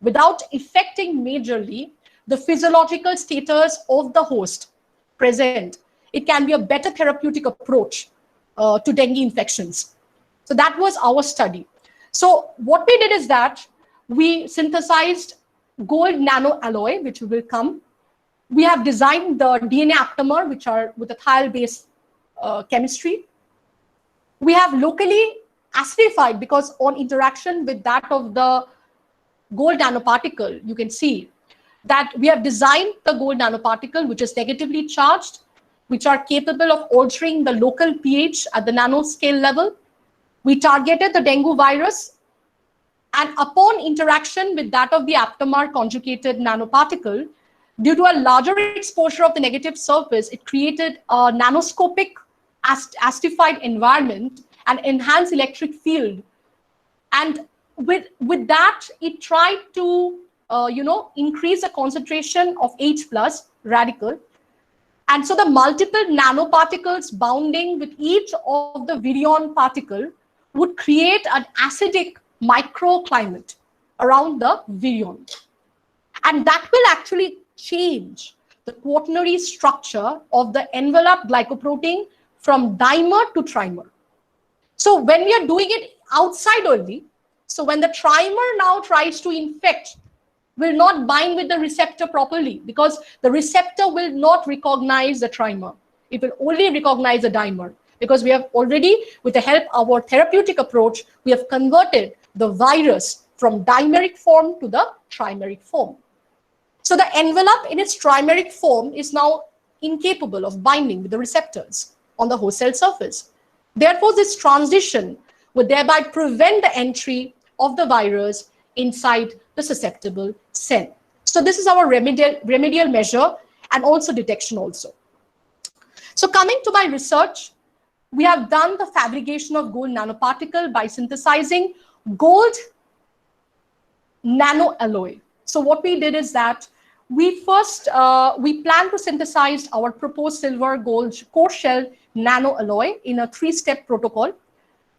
without affecting majorly the physiological status of the host present. It can be a better therapeutic approach to dengue infections. So that was our study. So what we did is that we synthesized gold nanoalloy, which will come. We have designed the DNA aptamer, which are with a thiol-based chemistry. We have locally acidified, because on interaction with that of the gold nanoparticle, you can see that we have designed the gold nanoparticle, which is negatively charged, which are capable of altering the local pH at the nanoscale level. We targeted the dengue virus, and upon interaction with that of the aptamer conjugated nanoparticle, due to a larger exposure of the negative surface, it created a nanoscopic acidified environment and enhanced electric field. And with that, it tried to increase the concentration of H+ radical. And so the multiple nanoparticles bounding with each of the virion particle would create an acidic microclimate around the virion. And that will actually change the quaternary structure of the enveloped glycoprotein from dimer to trimer. So when we are doing it outside only, so when the trimer now tries to infect, will not bind with the receptor properly, because the receptor will not recognize the trimer. It will only recognize the dimer, because we have already, with the help of our therapeutic approach, we have converted the virus from dimeric form to the trimeric form. So the envelope in its trimeric form is now incapable of binding with the receptors on the host cell surface. Therefore, this transition would thereby prevent the entry of the virus inside the susceptible cell. So this is our remedial measure and also detection also. So coming to my research, we have done the fabrication of gold nanoparticle by synthesizing gold nanoalloy. So what we did is that we first, we plan to synthesize our proposed silver gold core shell nanoalloy in a 3-step protocol.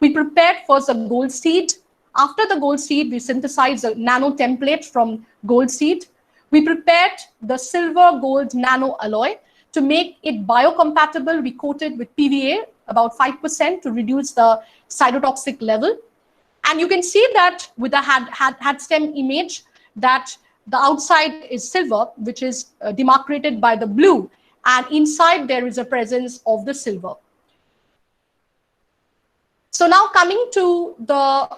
We prepared first a gold seed. After the gold seed, we synthesized a nano template from gold seed. We prepared the silver gold nanoalloy. To make it biocompatible, we coated with PVA about 5% to reduce the cytotoxic level. And you can see that with the had stem image that the outside is silver, which is demarcated by the blue, and inside there is a presence of the silver. So now coming to the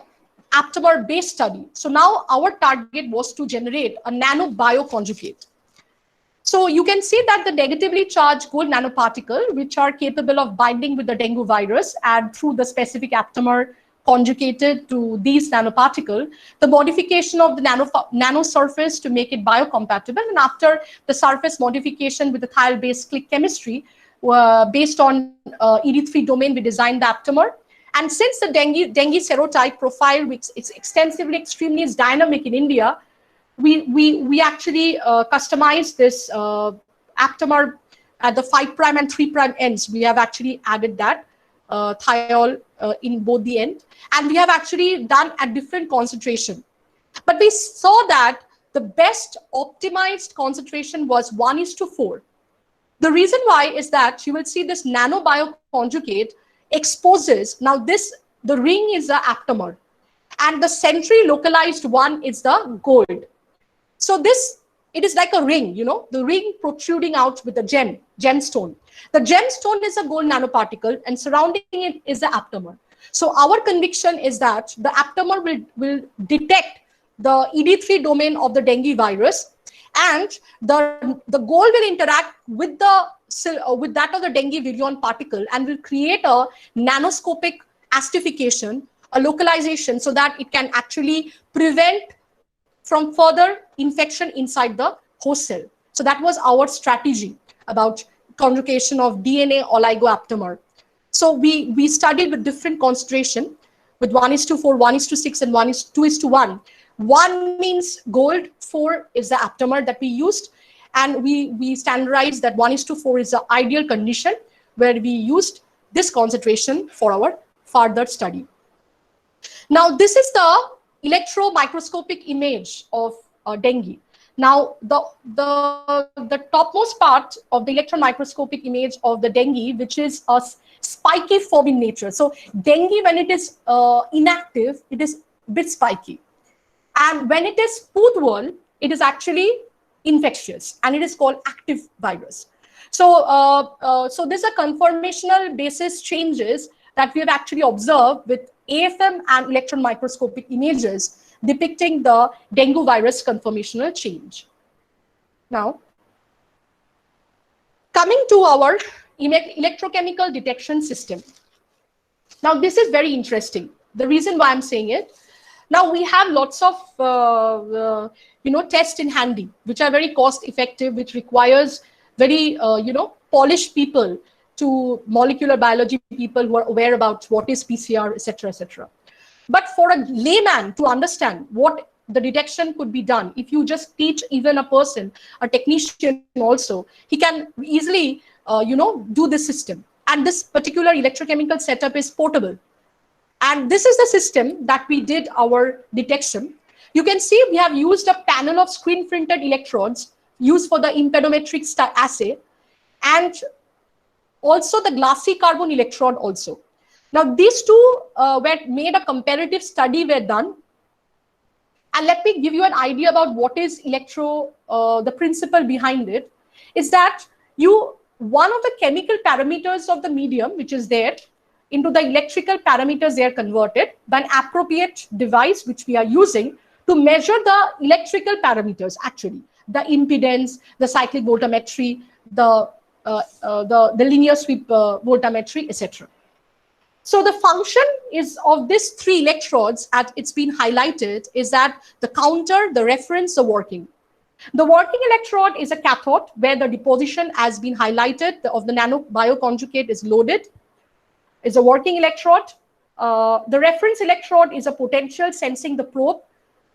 aptamer base study. So now our target was to generate a nanobioconjugate. So you can see that the negatively charged gold nanoparticle, which are capable of binding with the dengue virus, and through the specific aptamer conjugated to these nanoparticles, the modification of the nano surface to make it biocompatible, and after the surface modification with the thiol-based click chemistry, based on ED3 domain, we designed the aptamer. And since the dengue serotype profile, which is extensively, extremely is dynamic in India, we actually customized this aptamer at the 5' and 3' ends. We have actually added that thiol in both the end, and we have actually done at different concentration. But we saw that the best optimized concentration was 1:4. The reason why is that you will see this nanobioconjugate exposes, now the ring is the aptamer, and the centrally localized one is the gold. So it is like a ring, the ring protruding out with the gemstone. The gemstone is a gold nanoparticle, and surrounding it is the aptamer. So our conviction is that the aptamer will detect the ED3 domain of the dengue virus, and the gold will interact with that of the dengue virion particle and will create a nanoscopic acidification, a localization, so that it can actually prevent from further infection inside the host cell. So that was our strategy about conjugation of DNA oligoaptamer. So we studied with different concentration with 1:4, 1:6, and 2:1. 1 means gold, 4 is the aptamer that we used, and we standardized that 1:4 is the ideal condition. where we used this concentration for our further study. Now, this is the electron microscopic image of dengue. Now, the topmost part of the electron microscopic image of the dengue, which is a spiky form in nature. So dengue, when it is inactive, it is a bit spiky. And when it is smooth wall, it is actually infectious, and it is called active virus. So, so these are conformational basis changes that we have actually observed with AFM and electron microscopic images depicting the dengue virus conformational change. Now, coming to our electrochemical detection system. Now, this is very interesting. The reason why I'm saying it, now we have lots of tests in handy, which are very cost effective, which requires very polished people, to molecular biology people who are aware about what is PCR, etc., etc. But for a layman to understand what the detection could be done, if you just teach even a person, a technician also, he can easily do this system. And this particular electrochemical setup is portable. And this is the system that we did our detection. You can see we have used a panel of screen printed electrodes used for the impedometric assay, and also the glassy carbon electrode also. Now, these two were made, a comparative study were done. And let me give you an idea about what is the principle behind it is that one of the chemical parameters of the medium, which is there, into the electrical parameters, they are converted by an appropriate device, which we are using to measure the electrical parameters, actually, the impedance, the cyclic voltammetry, the linear sweep voltammetry, etc. So the function is of these three electrodes, as it's been highlighted, is that the counter, the reference, the working. The working electrode is a cathode where the deposition has been highlighted of the nanobioconjugate is loaded, is a working electrode. The reference electrode is a potential sensing the probe,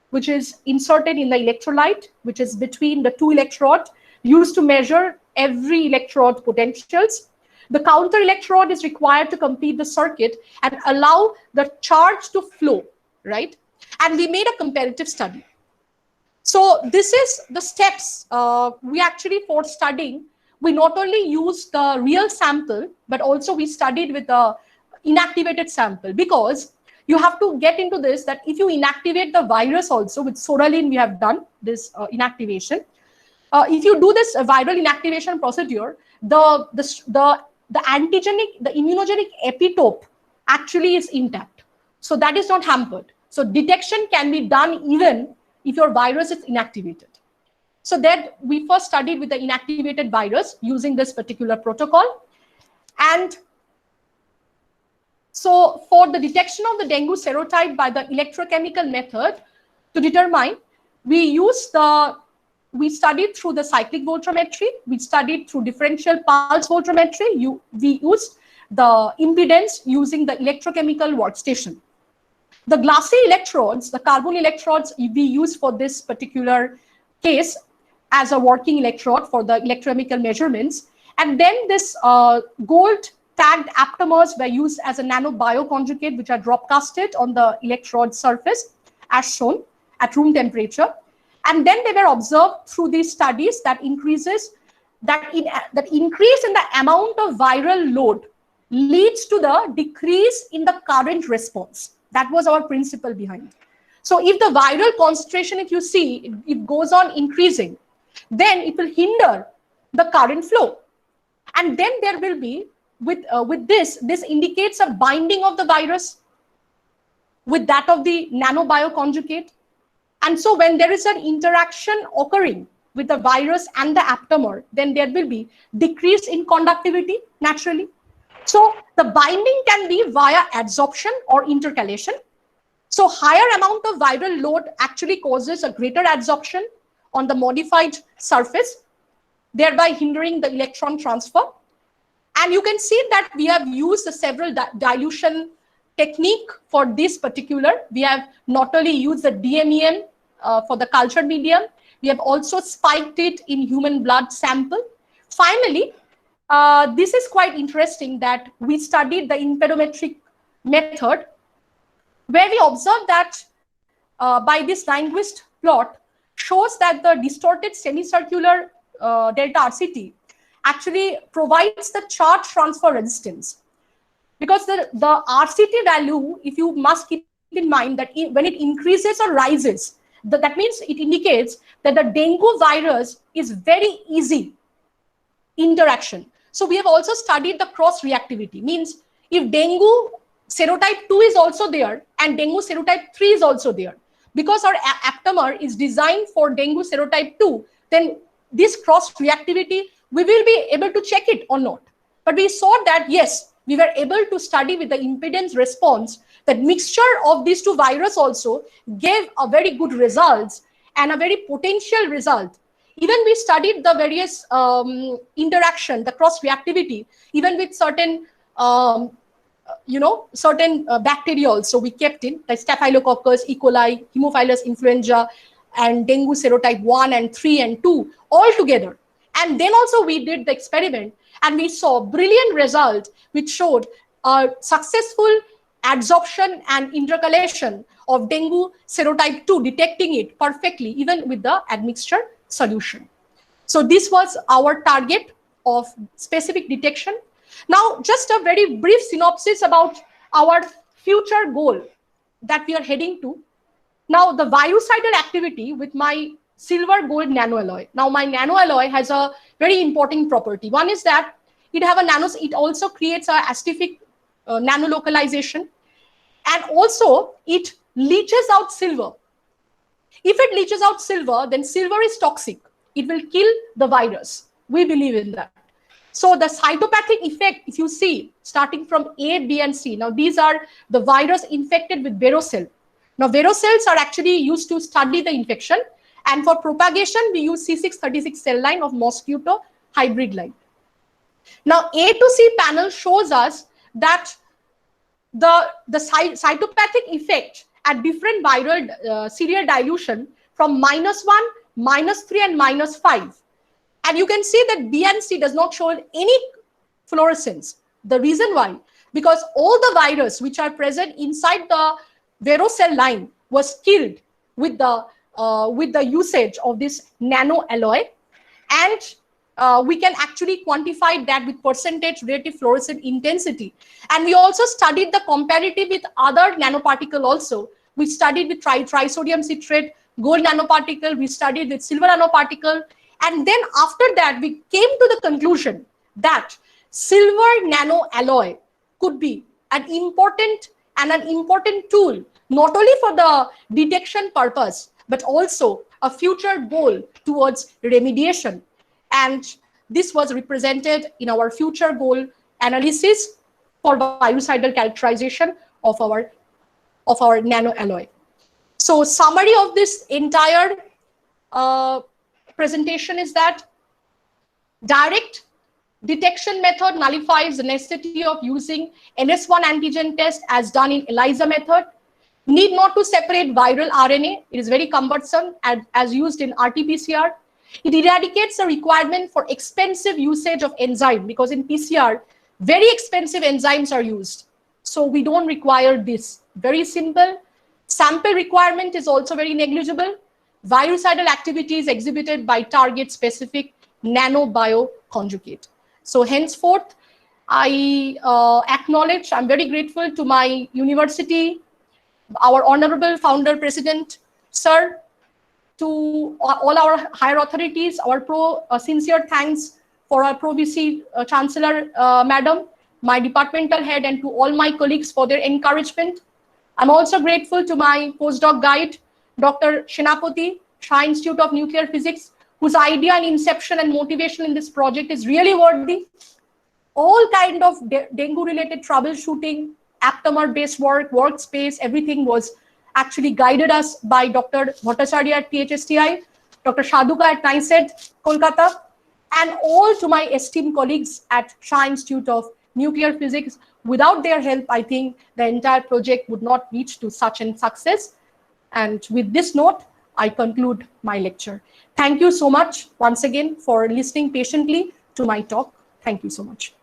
which is inserted in the electrolyte, which is between the two electrodes, used to measure every electrode potentials. The counter electrode is required to complete the circuit and allow the charge to flow, right? And we made a comparative study. So this is the steps. We actually, for studying, we not only used the real sample, but also we studied with the inactivated sample, because you have to get into this, that if you inactivate the virus also, with Soralin we have done this inactivation. If you do this viral inactivation procedure, the antigenic, the immunogenic epitope actually is intact. So that is not hampered. So detection can be done even if your virus is inactivated. So that we first studied with the inactivated virus using this particular protocol. And so for the detection of the dengue serotype by the electrochemical method to determine, we studied through the cyclic voltammetry, we studied through differential pulse voltammetry, we used the impedance using the electrochemical workstation. The glassy electrodes, the carbon electrodes, we use for this particular case as a working electrode for the electrochemical measurements. And then this gold tagged aptamers were used as a nanobioconjugate, which are drop casted on the electrode surface as shown at room temperature. And then they were observed through these studies that increase in the amount of viral load leads to the decrease in the current response. That was our principle behind. So if the viral concentration, if you see, it goes on increasing, then it will hinder the current flow. And then there will be, with this indicates a binding of the virus with that of the nanobioconjugate. And so when there is an interaction occurring with the virus and the aptamer, then there will be decrease in conductivity naturally. So the binding can be via adsorption or intercalation. So higher amount of viral load actually causes a greater adsorption on the modified surface, thereby hindering the electron transfer. And you can see that we have used several dilution technique for this particular. We have not only used the DMEM for the cultured medium, we have also spiked it in human blood sample. Finally, this is quite interesting that we studied the impedometric method, where we observed that by this Nyquist plot shows that the distorted semicircular delta RCT actually provides the charge transfer resistance. Because the RCT value, if you must keep in mind that when it increases or rises, that means it indicates that the dengue virus is very easy interaction. So we have also studied the cross reactivity, means if dengue serotype 2 is also there and dengue serotype 3 is also there, because our aptamer is designed for dengue serotype 2, then this cross reactivity, we will be able to check it or not. But we saw that, yes, we were able to study with the impedance response that mixture of these two viruses also gave a very good results and a very potential result. Even we studied the various interaction, the cross reactivity, even with certain, certain bacteria also we kept in, like Staphylococcus, E. coli, Haemophilus influenza, and dengue serotype 1 and 3 and 2 all together. And then also we did the experiment and we saw brilliant result which showed a successful adsorption and intercalation of dengue serotype 2, detecting it perfectly even with the admixture solution. So this was our target of specific detection. Now just a very brief synopsis about our future goal that we are heading to. Now the virucidal activity with my silver gold nanoalloy. Now my nanoalloy has a very important property. One is that it also creates a acidic nanolocalization, and also it leaches out silver. If it leaches out silver, then silver is toxic. It will kill the virus. We believe in that. So the cytopathic effect, if you see, starting from A, B, and C. Now these are the virus infected with varicella. Now varicelles are actually used to study the infection, and for propagation we use C636 cell line of mosquito hybrid line. Now A to C panel shows us that the cytopathic effect at different viral serial dilution from -1, -3, and -5. And you can see that B and C does not show any fluorescence. The reason why? Because all the virus which are present inside the varicella line was killed with the usage of this nanoalloy, and we can actually quantify that with percentage relative fluorescent intensity. And we also studied the comparative with other nanoparticle also. We studied with trisodium citrate, gold nanoparticle, we studied with silver nanoparticle. And then after that, we came to the conclusion that silver nanoalloy could be an important tool, not only for the detection purpose, but also a future goal towards remediation. And this was represented in our future goal analysis for virucidal characterization of our nanoalloy. So summary of this entire presentation is that direct detection method nullifies the necessity of using NS1 antigen test as done in ELISA method. Need not to separate viral RNA. It is very cumbersome as used in RT-PCR. It eradicates the requirement for expensive usage of enzyme, because in PCR, very expensive enzymes are used. So we don't require this. Very simple. Sample requirement is also very negligible. Virucidal activity is exhibited by target-specific nanobioconjugate. So henceforth, I acknowledge, I'm very grateful to my university, our honorable founder president, sir, to all our higher authorities, our sincere thanks for our Pro-VC Chancellor, Madam, my departmental head, and to all my colleagues for their encouragement. I'm also grateful to my postdoc guide, Dr. Shenapati, Shah Institute of Nuclear Physics, whose idea and inception and motivation in this project is really worthy. All kind of dengue-related troubleshooting, aptamer-based work, workspace, everything was actually guided us by Dr. Bhattacharya at PHSTI, Dr. Shaduka at NICED, Kolkata, and all to my esteemed colleagues at Shah Institute of Nuclear Physics. Without their help, I think the entire project would not reach to such a success. And with this note, I conclude my lecture. Thank you so much once again for listening patiently to my talk. Thank you so much.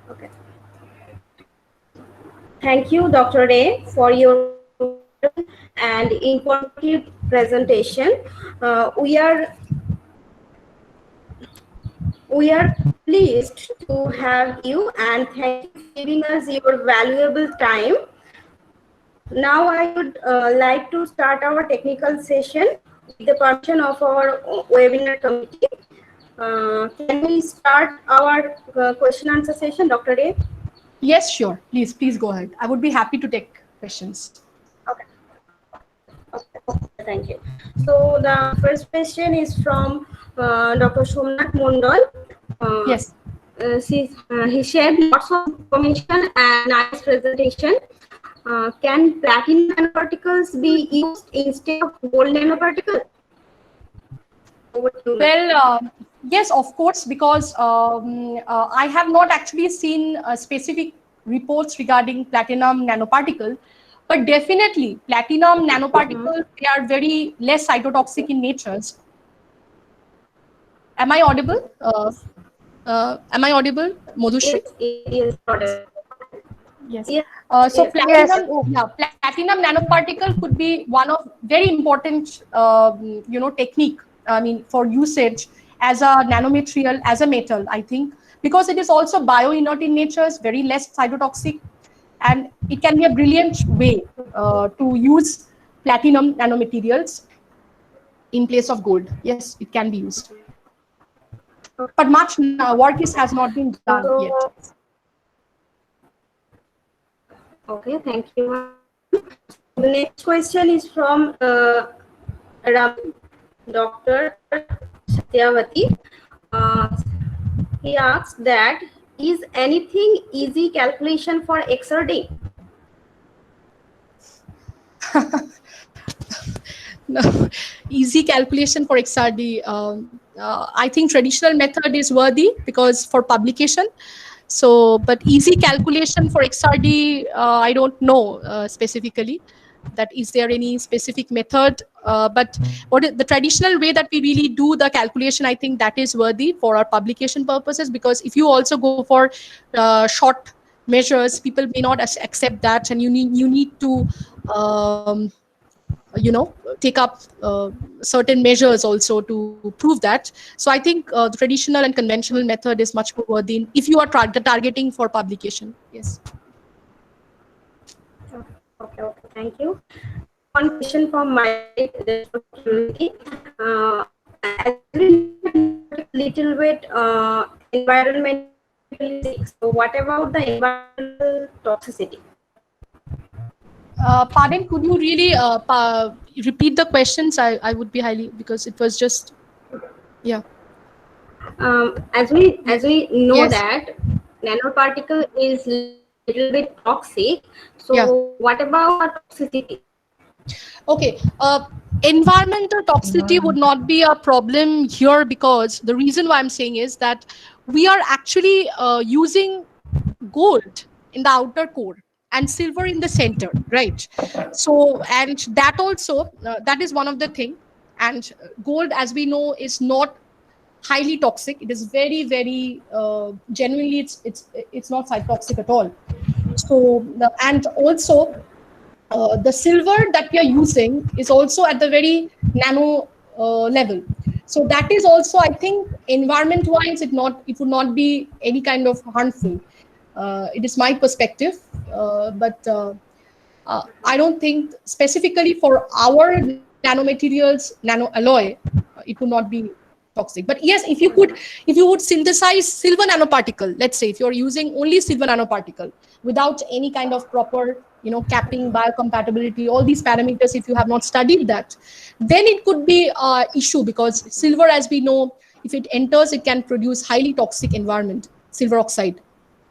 Okay. Thank you, Dr. Ray, for your and informative presentation. We are pleased to have you, and thank you for giving us your valuable time. Now I would like to start our technical session with the permission of our webinar committee. Can we start our question answer session, Dr. Ray? Yes, sure. Please go ahead. I would be happy to take questions. Okay. Thank you. So the first question is from Dr. Somnath Mondal. Yes. He shared lots of information and nice presentation. Can platinum nanoparticles be used instead of gold nanoparticles? Well, yes, of course, because I have not actually seen specific reports regarding platinum nanoparticle, but definitely platinum nanoparticles, they are very less cytotoxic in nature. Am I audible? Am I audible, Madhushri? Yes, Yes. Yes. So Yes. platinum nanoparticle could be one of very important, technique. I mean, for usage as a nanomaterial, as a metal, I think, because it is also bioinert in nature, is very less cytotoxic, and it can be a brilliant way to use platinum nanomaterials in place of gold. Yes, it can be used, but much work has not been done yet. Okay, thank you. The next question is from Dr. Satyavati. He asks that, is anything easy calculation for XRD? No, easy calculation for XRD. I think traditional method is worthy because for publication. So, but easy calculation for XRD, I don't know specifically that is there any specific method. But what is the traditional way that we really do the calculation? I think that is worthy for our publication purposes, because if you also go for short measures, people may not accept that, and you need to take up certain measures also to prove that. So I think the traditional and conventional method is much more worthy if you are targeting for publication. Yes. Okay, thank you. One question from my community. Little bit environmentally sick. So what about the environmental toxicity? Pardon, could you really repeat the questions? I would be highly, because it was just, yeah. As we know Yes. that nanoparticle is little bit toxic. So Yeah. what about toxicity? Okay. Environmental toxicity would not be a problem here, because the reason why I'm saying is that we are actually using gold in the outer core and silver in the center, right? So, and that also, that is one of the thing. And gold, as we know, is not highly toxic. It is very, very genuinely, it's not cytotoxic at all. So, and also the silver that we are using is also at the very nano level. So that is also, I think, environment wise, it would not be any kind of harmful. It is my perspective, but I don't think specifically for our nanomaterials, nano alloy, it would not be toxic. But yes, if you would synthesize silver nanoparticle, let's say if you're using only silver nanoparticle without any kind of proper capping, biocompatibility, all these parameters, if you have not studied that, then it could be an issue, because silver, as we know, if it enters, it can produce highly toxic environment, silver oxide.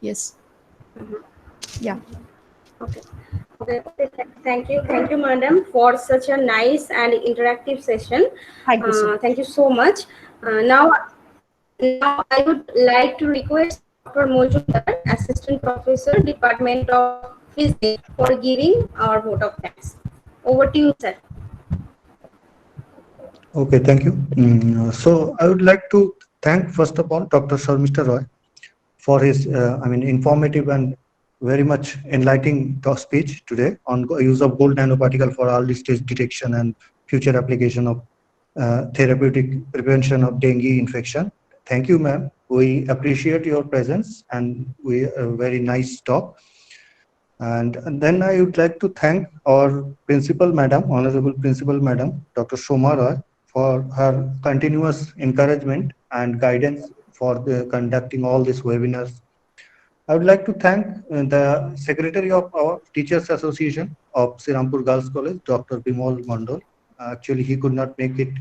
Yes. Yeah. Okay. Thank you, madam, for such a nice and interactive session. Thank you, sir. Thank you so much. Now I would like to request Dr. Mojumdar, Assistant Professor, Department of Physics, for giving our vote of thanks. Over to you, sir. Okay, thank you. So I would like to thank first of all Dr. Sharmistha Roy for his, informative and very much enlightening speech today on use of gold nanoparticle for early stage detection and future application of therapeutic prevention of dengue infection. Thank you, ma'am. We appreciate your presence and we very nice talk. And then I would like to thank our principal madam, honorable principal madam, Dr. Shoma Roy, for her continuous encouragement and guidance for conducting all these webinars. I would like to thank the Secretary of our Teachers Association of Srirampur Girls College, Dr. Bimal Mandal. Actually, he could not make it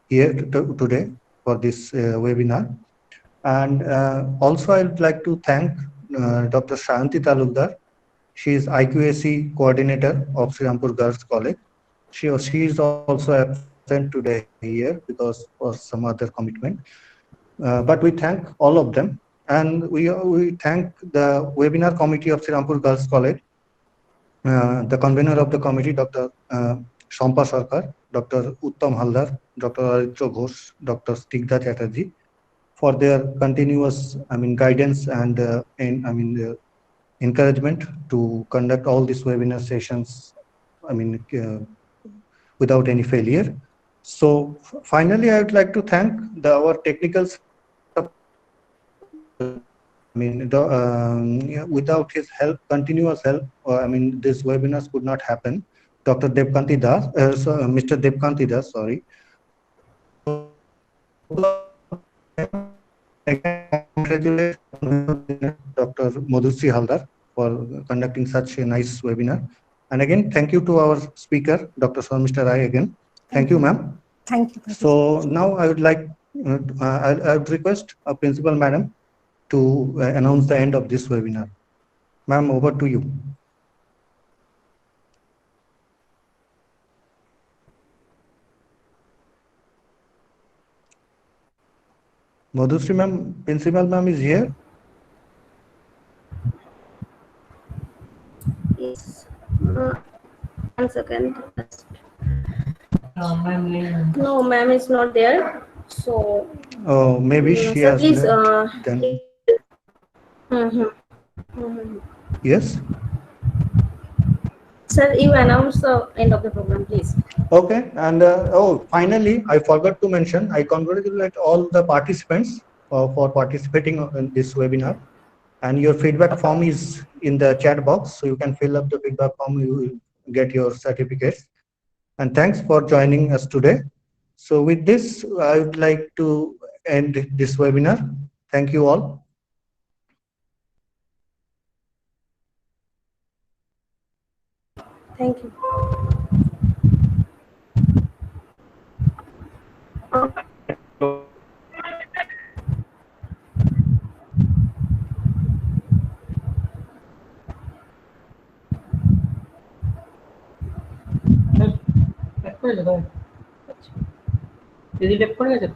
here today for this webinar. And also, I would like to thank Dr. Shanti Talukdar. She is IQAC coordinator of Srirampur Girls College. She is also absent today here because for some other commitment. But we thank all of them. And we thank the webinar committee of Srirampur Girls College, the convener of the committee, Dr. Shampa Sarkar, Dr. Uttam Haldar, Dr. Aritra Ghosh, Dr. Stigdha Chatterjee, for their continuous, guidance and, encouragement to conduct all these webinar sessions, without any failure. So finally, I would like to thank our technical without his help, continuous help, this webinars could not happen. Dr. Devkanti Das, Mr. Devkanti Das, sorry. Congratulate Dr. Madhusri Haldar for conducting such a nice webinar. And again, thank you to our speaker, Dr. Sharmistha Roy again. Thank you, ma'am. Thank you. So now I would like, I would request our principal madam to announce the end of this webinar. Ma'am, over to you. Madhusri ma'am, principal ma'am is here. Yes. 1 second. No, ma'am is not there. So. Oh, maybe she has please, left. Then. Yes. Sir, you announce the end of the program, please. Okay, and finally, I forgot to mention, I congratulate all the participants for participating in this webinar. And your feedback form is in the chat box, so you can fill up the feedback form, you will get your certificates. And thanks for joining us today. So with this, I would like to end this webinar. Thank you all. Thank you. দিদি tape করে গেছে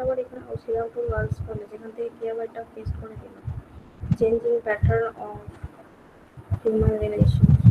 আবার এখানে Serampore girls college এখান থেকে কি আবার একটা পেস্ট করে দিলাম changing pattern of human relations